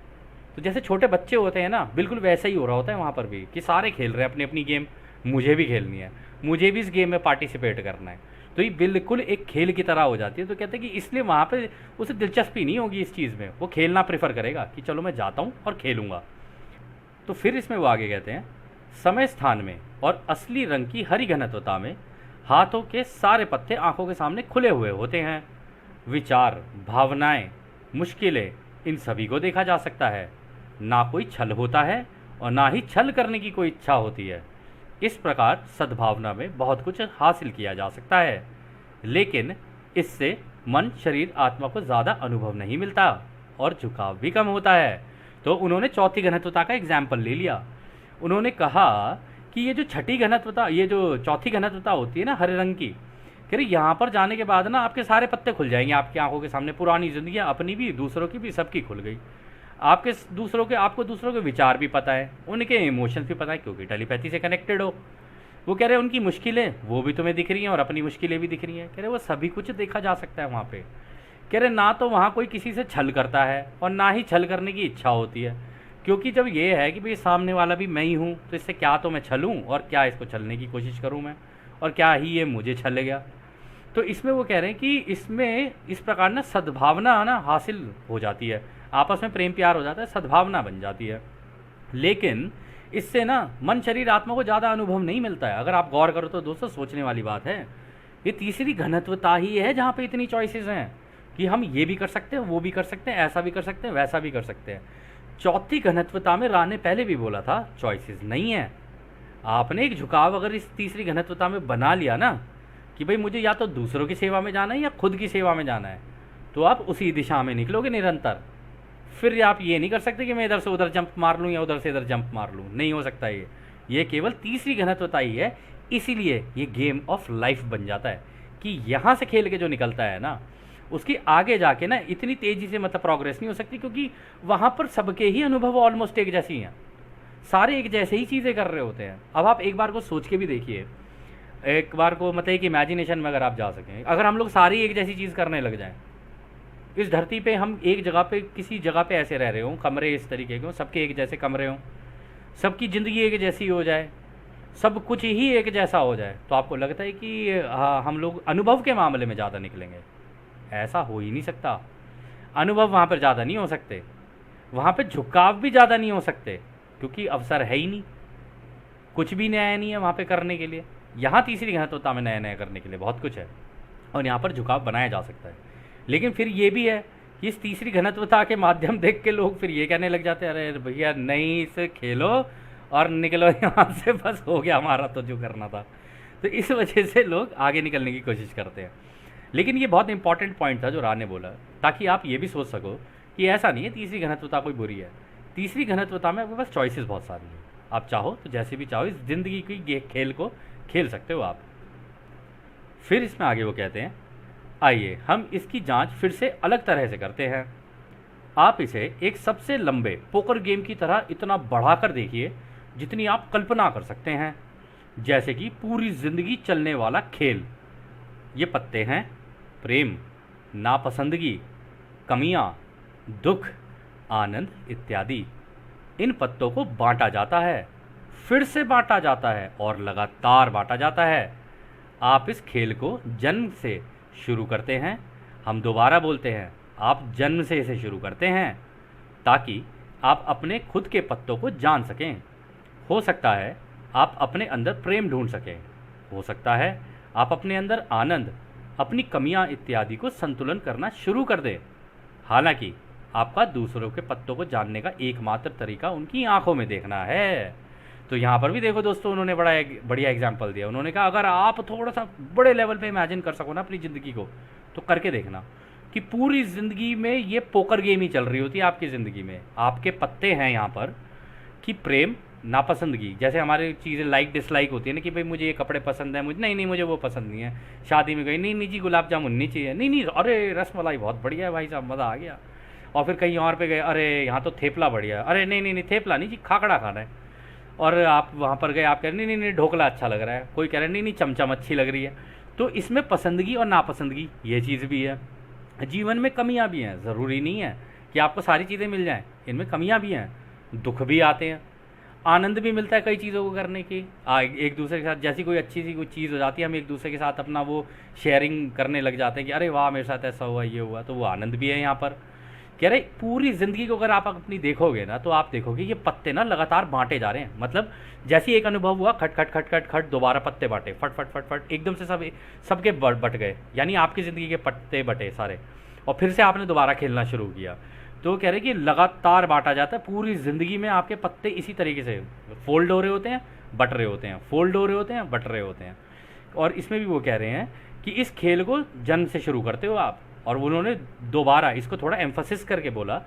Speaker 1: तो जैसे छोटे बच्चे होते हैं ना, बिल्कुल वैसा ही हो रहा होता है वहाँ पर भी, कि सारे खेल रहे हैं अपनी अपनी गेम, मुझे भी खेलनी है, मुझे भी इस गेम में पार्टिसिपेट करना है। तो ये बिल्कुल एक खेल की तरह हो जाती है। तो कहते हैं कि इसलिए वहाँ पे उसे दिलचस्पी नहीं होगी इस चीज़ में, वो खेलना प्रेफर करेगा कि चलो मैं जाता हूँ और खेलूँगा। तो फिर इसमें वो आगे कहते हैं, समय स्थान में और असली रंग की हरी घनत्वता में हाथों के सारे पत्ते आंखों के सामने खुले हुए होते हैं। विचार, भावनाएं, मुश्किलें, इन सभी को देखा जा सकता है। ना कोई छल होता है और ना ही छल करने की कोई इच्छा होती है। इस प्रकार सद्भावना में बहुत कुछ हासिल किया जा सकता है, लेकिन इससे मन, शरीर, आत्मा को ज़्यादा अनुभव नहीं मिलता और झुकाव भी कम होता है। तो उन्होंने चौथी घनत्वता का एग्जाम्पल ले लिया। उन्होंने कहा कि ये जो छठी घनत्वता, ये जो चौथी घनत्वता होती है ना हरे रंग की, कह रही यहाँ पर जाने के बाद ना आपके सारे पत्ते खुल जाएंगे आपकी आंखों के सामने, पुरानी जिंदगी अपनी भी, दूसरों की भी, सबकी खुल गई। आपको दूसरों के विचार भी पता है, उनके इमोशंस भी पता है, क्योंकि टेलीपैथी से कनेक्टेड हो। वो कह रहे हैं उनकी मुश्किलें वो भी तुम्हें दिख रही हैं और अपनी मुश्किलें भी दिख रही हैं। कह रहे वो सभी कुछ देखा जा सकता है वहाँ पे। कह रहे ना तो वहाँ कोई किसी से छल करता है और ना ही छल करने की इच्छा होती है, क्योंकि जब ये है कि भाई सामने वाला भी मैं ही हूँ, तो इससे क्या तो मैं छलूँ और क्या इसको छलने की कोशिश करूँ मैं, और क्या ही ये मुझे छलेगा। तो इसमें वो कह रहे हैं कि इसमें इस प्रकार ना सद्भावना ना हासिल हो जाती है, आपस में प्रेम प्यार हो जाता है, सद्भावना बन जाती है। लेकिन इससे ना मन शरीर आत्मा को ज़्यादा अनुभव नहीं मिलता है। अगर आप गौर करो तो दोस्तों सोचने वाली बात है, ये तीसरी घनत्वता ही है जहाँ पे इतनी चॉइसेस हैं कि हम ये भी कर सकते हैं, वो भी कर सकते हैं, ऐसा भी कर सकते हैं, वैसा भी कर सकते हैं। चौथी घनत्वता में राह ने पहले भी बोला था चॉइसेस नहीं है। आपने एक झुकाव अगर इस तीसरी घनत्वता में बना लिया ना कि भाई मुझे या तो दूसरों की सेवा में जाना है या खुद की सेवा में जाना है, तो आप उसी दिशा में निकलोगे निरंतर। फिर आप ये नहीं कर सकते कि मैं इधर से उधर जंप मार लूँ या उधर से इधर जंप मार लूँ, नहीं हो सकता ये केवल तीसरी घनत्वता ही है। इसीलिए ये गेम ऑफ लाइफ बन जाता है कि यहाँ से खेल के जो निकलता है ना, उसकी आगे जाके ना इतनी तेज़ी से मतलब प्रोग्रेस नहीं हो सकती, क्योंकि वहाँ पर सबके ही अनुभव ऑलमोस्ट एक जैसी हैं, सारे एक जैसे ही चीज़ें कर रहे होते हैं। अब आप एक बार को सोच के भी देखिए, एक बार को मतलब एक इमेजिनेशन में अगर आप जा सकें, अगर हम लोग सारी एक जैसी चीज़ करने लग जाएं, इस धरती पे हम एक जगह पे किसी जगह पे ऐसे रह रहे हों, कमरे इस तरीके के हों, सबके एक जैसे कमरे हों, सबकी ज़िंदगी एक जैसी हो जाए, सब कुछ ही एक जैसा हो जाए, तो आपको लगता है कि हम लोग अनुभव के मामले में ज़्यादा निकलेंगे? ऐसा हो ही नहीं सकता। अनुभव वहाँ पर ज़्यादा नहीं हो सकते, वहाँ पे झुकाव भी ज़्यादा नहीं हो सकते, क्योंकि अवसर है ही नहीं, कुछ भी नया नहीं है वहाँ पे करने के लिए। यहाँ तीसरी घनत्वता में नया नया करने के लिए बहुत कुछ है और यहाँ पर झुकाव बनाया जा सकता है। लेकिन फिर ये भी है कि इस तीसरी घनत्वता के माध्यम देख के लोग फिर ये कहने लग जाते हैं, अरे भैया नहीं, इसे खेलो और निकलो यहाँ से, बस हो गया हमारा तो जो करना था। तो इस वजह से लोग आगे निकलने की कोशिश करते हैं। लेकिन ये बहुत इंपॉर्टेंट पॉइंट था जो राह ने बोला, ताकि आप ये भी सोच सको कि ऐसा नहीं है तीसरी घनत्वता कोई बुरी है। तीसरी घनत्वता में आपके पास चॉइसेस बहुत सारी हैं, आप चाहो तो जैसे भी चाहो इस ज़िंदगी की खेल को खेल सकते हो आप। फिर इसमें आगे वो कहते हैं, आइए हम इसकी जांच फिर से अलग तरह से करते हैं। आप इसे एक सबसे लंबे पोकर गेम की तरह इतना बढ़ाकर देखिए जितनी आप कल्पना कर सकते हैं, जैसे कि पूरी ज़िंदगी चलने वाला खेल। ये पत्ते हैं प्रेम, नापसंदगी, कमियां, दुख, आनंद इत्यादि। इन पत्तों को बांटा जाता है, फिर से बांटा जाता है और लगातार बांटा जाता है। आप इस खेल को जन्म से शुरू करते हैं, हम दोबारा बोलते हैं, आप जन्म से इसे शुरू करते हैं ताकि आप अपने खुद के पत्तों को जान सकें। हो सकता है आप अपने अंदर प्रेम ढूंढ सकें, हो सकता है आप अपने अंदर आनंद, अपनी कमियां इत्यादि को संतुलन करना शुरू कर दें। हालांकि आपका दूसरों के पत्तों को जानने का एकमात्र तरीका उनकी आंखों में देखना है। तो यहाँ पर भी देखो दोस्तों, उन्होंने बड़ा बढ़िया एग्जाम्पल दिया। उन्होंने कहा अगर आप थोड़ा सा बड़े लेवल पे इमेजिन कर सको ना अपनी ज़िंदगी को, तो करके देखना कि पूरी ज़िंदगी में ये पोकर गेम ही चल रही होती है आपकी ज़िंदगी में। आपके पत्ते हैं यहाँ पर कि प्रेम, नापसंदगी, जैसे हमारी चीज़ें लाइक डिसलाइक होती है ना कि भाई मुझे ये कपड़े पसंद है, मुझे नहीं मुझे वो पसंद नहीं है। शादी में गई, नहीं जी गुलाब जामुन नहीं चाहिए, नहीं अरे रसमलाई बहुत बढ़िया है भाई साहब, मज़ा आ गया। और फिर कहीं और पे गए, अरे यहाँ तो थेपला बढ़िया है, अरे नहीं थेपला नहीं जी, खाकड़ा खाना है। और आप वहाँ पर गए, आप कह रहे नहीं ढोकला अच्छा लग रहा है, कोई कह रहा है नहीं चमचम अच्छी लग रही है। तो इसमें पसंदगी और नापसंदगी ये चीज़ भी है। जीवन में कमियाँ भी हैं, ज़रूरी नहीं है कि आपको सारी चीज़ें मिल जाएं, इनमें कमियाँ भी हैं, दुख भी आते हैं, आनंद भी मिलता है कई चीज़ों को करने की। एक दूसरे के साथ जैसी कोई अच्छी सी कोई चीज़ हो जाती है, हम एक दूसरे के साथ अपना वो शेयरिंग करने लग जाते हैं कि अरे वाह मेरे साथ ऐसा हुआ, ये हुआ, तो वो आनंद भी है यहाँ पर। कह रहे पूरी ज़िंदगी को अगर आप अपनी देखोगे ना, तो आप देखोगे ये पत्ते ना लगातार बांटे जा रहे हैं। मतलब जैसे एक अनुभव हुआ, खट खट खट खट खट, दोबारा पत्ते बांटे, फट फट फट फट, एकदम से सबके बट गए, यानी आपकी ज़िंदगी के पत्ते बटे सारे, और फिर से आपने दोबारा खेलना शुरू किया। तो कह रहे कि लगातार बांटा जाता है, पूरी ज़िंदगी में आपके पत्ते इसी तरीके से फोल्ड हो रहे होते हैं, बट रहे होते हैं, फोल्ड हो रहे होते हैं, बट रहे होते हैं। और इसमें भी वो कह रहे हैं कि इस खेल को जन्म से शुरू करते हो आप। और उन्होंने दोबारा इसको थोड़ा एम्फसिस करके बोला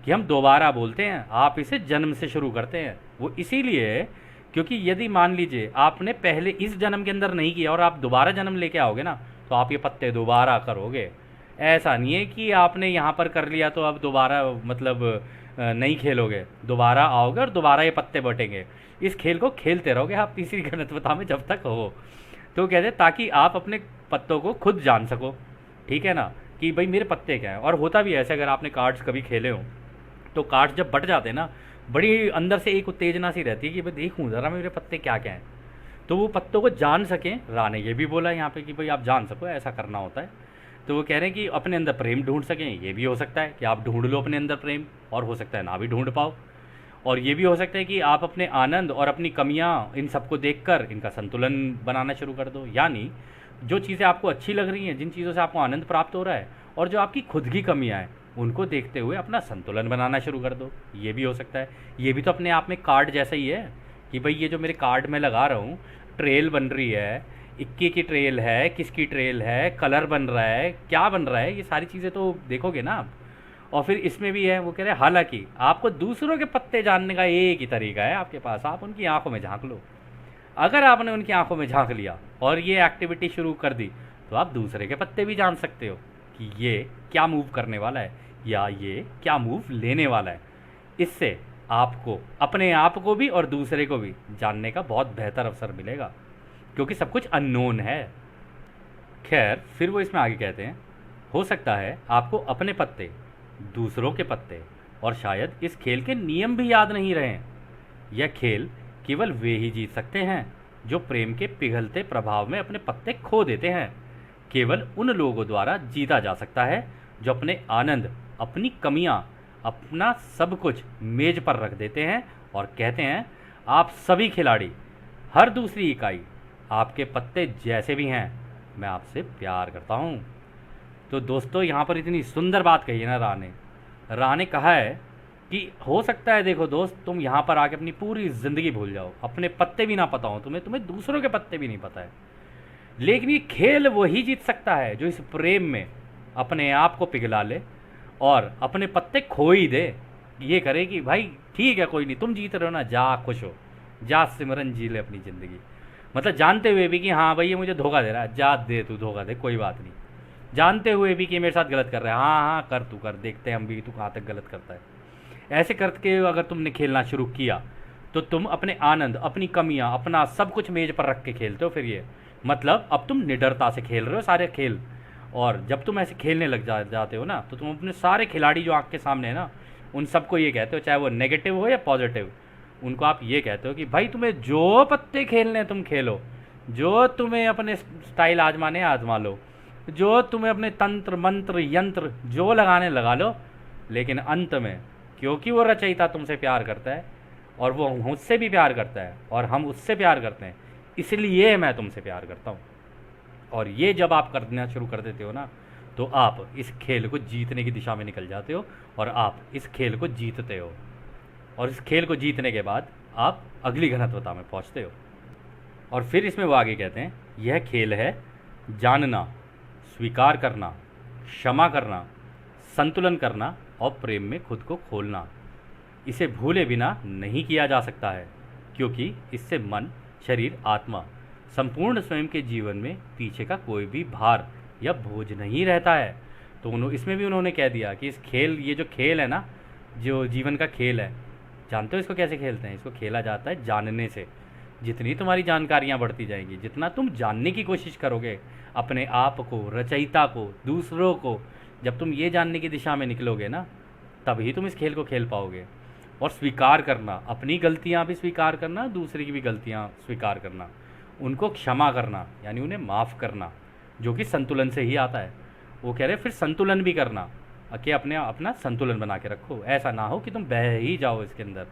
Speaker 1: कि हम दोबारा बोलते हैं, आप इसे जन्म से शुरू करते हैं। वो इसीलिए क्योंकि यदि मान लीजिए आपने पहले इस जन्म के अंदर नहीं किया और आप दोबारा जन्म लेके आओगे ना, तो आप ये पत्ते दोबारा करोगे। ऐसा नहीं है कि आपने यहाँ पर कर लिया तो अब दोबारा मतलब नहीं खेलोगे, दोबारा आओगे और दोबारा ये पत्ते बटेंगे। इस खेल को खेलते रहोगे आप तीसरी गणतवता में जब तक हो। तो कहते हैं ताकि आप अपने पत्तों को खुद जान सको, ठीक है ना, कि भाई मेरे पत्ते क्या हैं। और होता भी ऐसे, अगर आपने कार्ड्स कभी खेले हो तो कार्ड्स जब बट जाते हैं ना, बड़ी अंदर से एक उत्तेजना सी रहती है कि भाई देखूँ ज़रा मेरे पत्ते क्या क्या हैं। तो वो पत्तों को जान सकें, रा ने ये भी बोला यहाँ पे कि भाई आप जान सको, ऐसा करना होता है। तो वो कह रहे हैं कि अपने अंदर प्रेम ढूंढ सकें, ये भी हो सकता है कि आप ढूंढ लो अपने अंदर प्रेम, और हो सकता है ना भी ढूंढ पाओ। और ये भी हो सकता है कि आप अपने आनंद और अपनी कमियां इन सबको देखकर इनका संतुलन बनाना शुरू कर दो। यानी जो चीज़ें आपको अच्छी लग रही हैं, जिन चीज़ों से आपको आनंद प्राप्त हो रहा है, और जो आपकी खुद की कमियां हैं, उनको देखते हुए अपना संतुलन बनाना शुरू कर दो। ये भी हो सकता है। ये भी तो अपने आप में कार्ड जैसा ही है कि भाई ये जो मेरे कार्ड में लगा रहा हूँ, ट्रेल बन रही है, इक्की की ट्रेल है, किसकी ट्रेल है, कलर बन रहा है, क्या बन रहा है, ये सारी चीज़ें तो देखोगे ना आप। और फिर इसमें भी है, वो कह रहे हैं हालांकि आपको दूसरों के पत्ते जानने का एक ही तरीका है आपके पास, आप उनकी आंखों में झांक लो। अगर आपने उनकी आंखों में झांक लिया और ये एक्टिविटी शुरू कर दी, तो आप दूसरे के पत्ते भी जान सकते हो कि ये क्या मूव करने वाला है या ये क्या मूव लेने वाला है। इससे आपको अपने आप को भी और दूसरे को भी जानने का बहुत बेहतर अवसर मिलेगा, क्योंकि सब कुछ अननोन है। खैर, फिर वो इसमें आगे कहते हैं, हो सकता है आपको अपने पत्ते, दूसरों के पत्ते और शायद इस खेल के नियम भी याद नहीं रहें। यह खेल केवल वे ही जीत सकते हैं जो प्रेम के पिघलते प्रभाव में अपने पत्ते खो देते हैं। केवल उन लोगों द्वारा जीता जा सकता है जो अपने आनंद, अपनी कमियां, अपना सब कुछ मेज पर रख देते हैं और कहते हैं, आप सभी खिलाड़ी, हर दूसरी इकाई, आपके पत्ते जैसे भी हैं, मैं आपसे प्यार करता हूँ। तो दोस्तों, यहाँ पर इतनी सुंदर बात कही है ना रा ने कहा है कि हो सकता है, देखो दोस्त, तुम यहाँ पर आके अपनी पूरी ज़िंदगी भूल जाओ, अपने पत्ते भी ना पता हो तुम्हें दूसरों के पत्ते भी नहीं पता है, लेकिन ये खेल वही जीत सकता है जो इस प्रेम में अपने आप को पिघला ले और अपने पत्ते खो ही दे। ये करे कि भाई ठीक है, कोई नहीं, तुम जीत रहे हो ना, जा खुश हो, जा सिमरन जी ले अपनी ज़िंदगी। मतलब जानते हुए भी कि हाँ भाई ये मुझे धोखा दे रहा है, जा दे तू धोखा दे, कोई बात नहीं। जानते हुए भी कि मेरे साथ गलत कर रहा है, हाँ हाँ कर, तू कर, देखते हैं हम भी तू कहाँ तक गलत करता है। ऐसे करके अगर तुमने खेलना शुरू किया तो तुम अपने आनंद, अपनी कमियां, अपना सब कुछ मेज पर रख के खेलते हो। फिर ये मतलब अब तुम निडरता से खेल रहे हो सारे खेल। और जब तुम ऐसे खेलने लग जाते हो ना, तो तुम अपने सारे खिलाड़ी जो आँख के सामने है ना, उन सबको ये कहते हो, चाहे वो नेगेटिव हो या पॉजिटिव, उनको आप ये कहते हो कि भाई तुम्हें जो पत्ते खेलने तुम खेलो, जो तुम्हें अपने स्टाइल आजमाने आजमा लो, जो तुम्हें अपने तंत्र मंत्र यंत्र जो लगाने लगा लो, लेकिन अंत में क्योंकि वो रचयिता तुमसे प्यार करता है और वो मुझसे भी प्यार करता है और हम उससे प्यार करते हैं, इसलिए मैं तुमसे प्यार करता हूँ। और ये जब आप करना शुरू कर देते हो ना, तो आप इस खेल को जीतने की दिशा में निकल जाते हो और आप इस खेल को जीतते हो। और इस खेल को जीतने के बाद आप अगली घनत्वता में पहुँचते हो। और फिर इसमें वो आगे कहते हैं, यह खेल है जानना, स्वीकार करना, क्षमा करना, संतुलन करना और प्रेम में खुद को खोलना। इसे भूले बिना नहीं किया जा सकता है, क्योंकि इससे मन, शरीर, आत्मा, संपूर्ण स्वयं के जीवन में पीछे का कोई भी भार या बोझ नहीं रहता है। तो इसमें भी उन्होंने कह दिया कि इस खेल, ये जो खेल है ना, जो जीवन का खेल है, जानते हो इसको कैसे खेलते हैं? इसको खेला जाता है जानने से। जितनी तुम्हारी जानकारियाँ बढ़ती जाएंगी, जितना तुम जानने की कोशिश करोगे अपने आप को, रचयिता को, दूसरों को, जब तुम ये जानने की दिशा में निकलोगे ना, तभी तुम इस खेल को खेल पाओगे। और स्वीकार करना, अपनी गलतियाँ भी स्वीकार करना, दूसरे की भी गलतियाँ स्वीकार करना, उनको क्षमा करना, यानी उन्हें माफ़ करना, जो कि संतुलन से ही आता है। वो कह रहे फिर संतुलन भी करना, कि अपना संतुलन बना के रखो, ऐसा ना हो कि तुम बह ही जाओ इसके अंदर।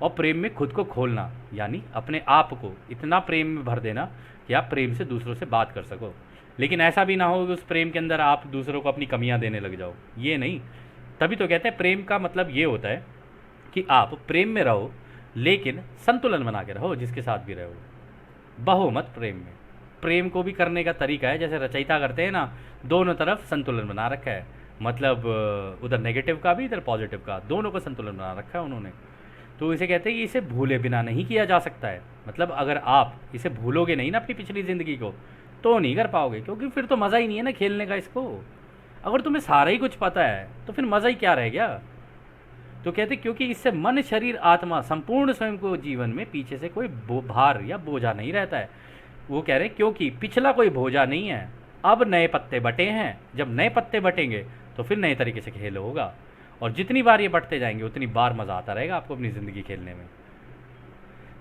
Speaker 1: और प्रेम में खुद को खोलना, यानी अपने आप को इतना प्रेम में भर देना कि आप प्रेम से दूसरों से बात कर सको। लेकिन ऐसा भी ना हो कि उस प्रेम के अंदर आप दूसरों को अपनी कमियां देने लग जाओ, ये नहीं। तभी तो कहते हैं प्रेम का मतलब ये होता है कि आप प्रेम में रहो, लेकिन संतुलन बना के रहो, जिसके साथ भी रहो, बहो मत प्रेम में। प्रेम को भी करने का तरीका है जैसे रचयिता करते हैं ना, दोनों तरफ संतुलन बना रखा है। मतलब उधर नेगेटिव का भी, इधर पॉजिटिव का, दोनों को संतुलन बना रखा है उन्होंने। तो इसे कहते हैं कि इसे भूले बिना नहीं किया जा सकता है। मतलब अगर आप इसे भूलोगे नहीं ना अपनी पिछली ज़िंदगी को, तो नहीं कर पाओगे, क्योंकि फिर तो मज़ा ही नहीं है ना खेलने का इसको। अगर तुम्हें सारा ही कुछ पता है तो फिर मज़ा ही क्या रह गया। तो कहते क्योंकि इससे मन शरीर आत्मा संपूर्ण स्वयं को जीवन में पीछे से कोई भार या बोझा नहीं रहता है। वो कह रहे हैं क्योंकि पिछला कोई बोझा नहीं है, अब नए पत्ते बटे हैं, जब नए पत्ते बटेंगे तो फिर नए तरीके से खेल होगा, और जितनी बार ये बटते जाएंगे उतनी बार मज़ा आता रहेगा आपको अपनी ज़िंदगी खेलने में।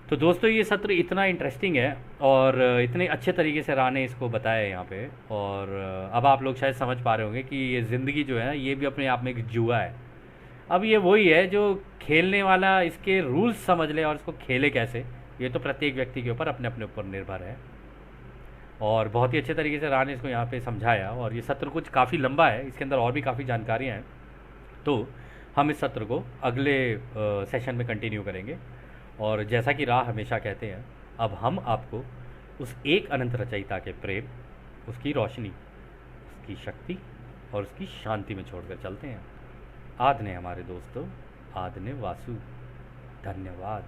Speaker 1: तो दोस्तों ये सत्र इतना इंटरेस्टिंग है और इतने अच्छे तरीके से राह ने इसको बताया है यहाँ पे, और अब आप लोग शायद समझ पा रहे होंगे कि ये ज़िंदगी जो है ये भी अपने आप में एक जुआ है। अब ये वही है जो खेलने वाला इसके रूल्स समझ ले और इसको खेले कैसे, ये तो प्रत्येक व्यक्ति के ऊपर अपने अपने ऊपर निर्भर है। और बहुत ही अच्छे तरीके से राह ने इसको यहाँ पे समझाया, और ये सत्र कुछ काफ़ी लंबा है, इसके अंदर और भी काफ़ी जानकारियाँ हैं। तो हम इस सत्र को अगले सेशन में कंटिन्यू करेंगे, और जैसा कि राह हमेशा कहते हैं, अब हम आपको उस एक अनंत रचयिता के प्रेम, उसकी रोशनी, उसकी शक्ति और उसकी शांति में छोड़कर चलते हैं। आदने हमारे दोस्तों, आदने वासु, धन्यवाद।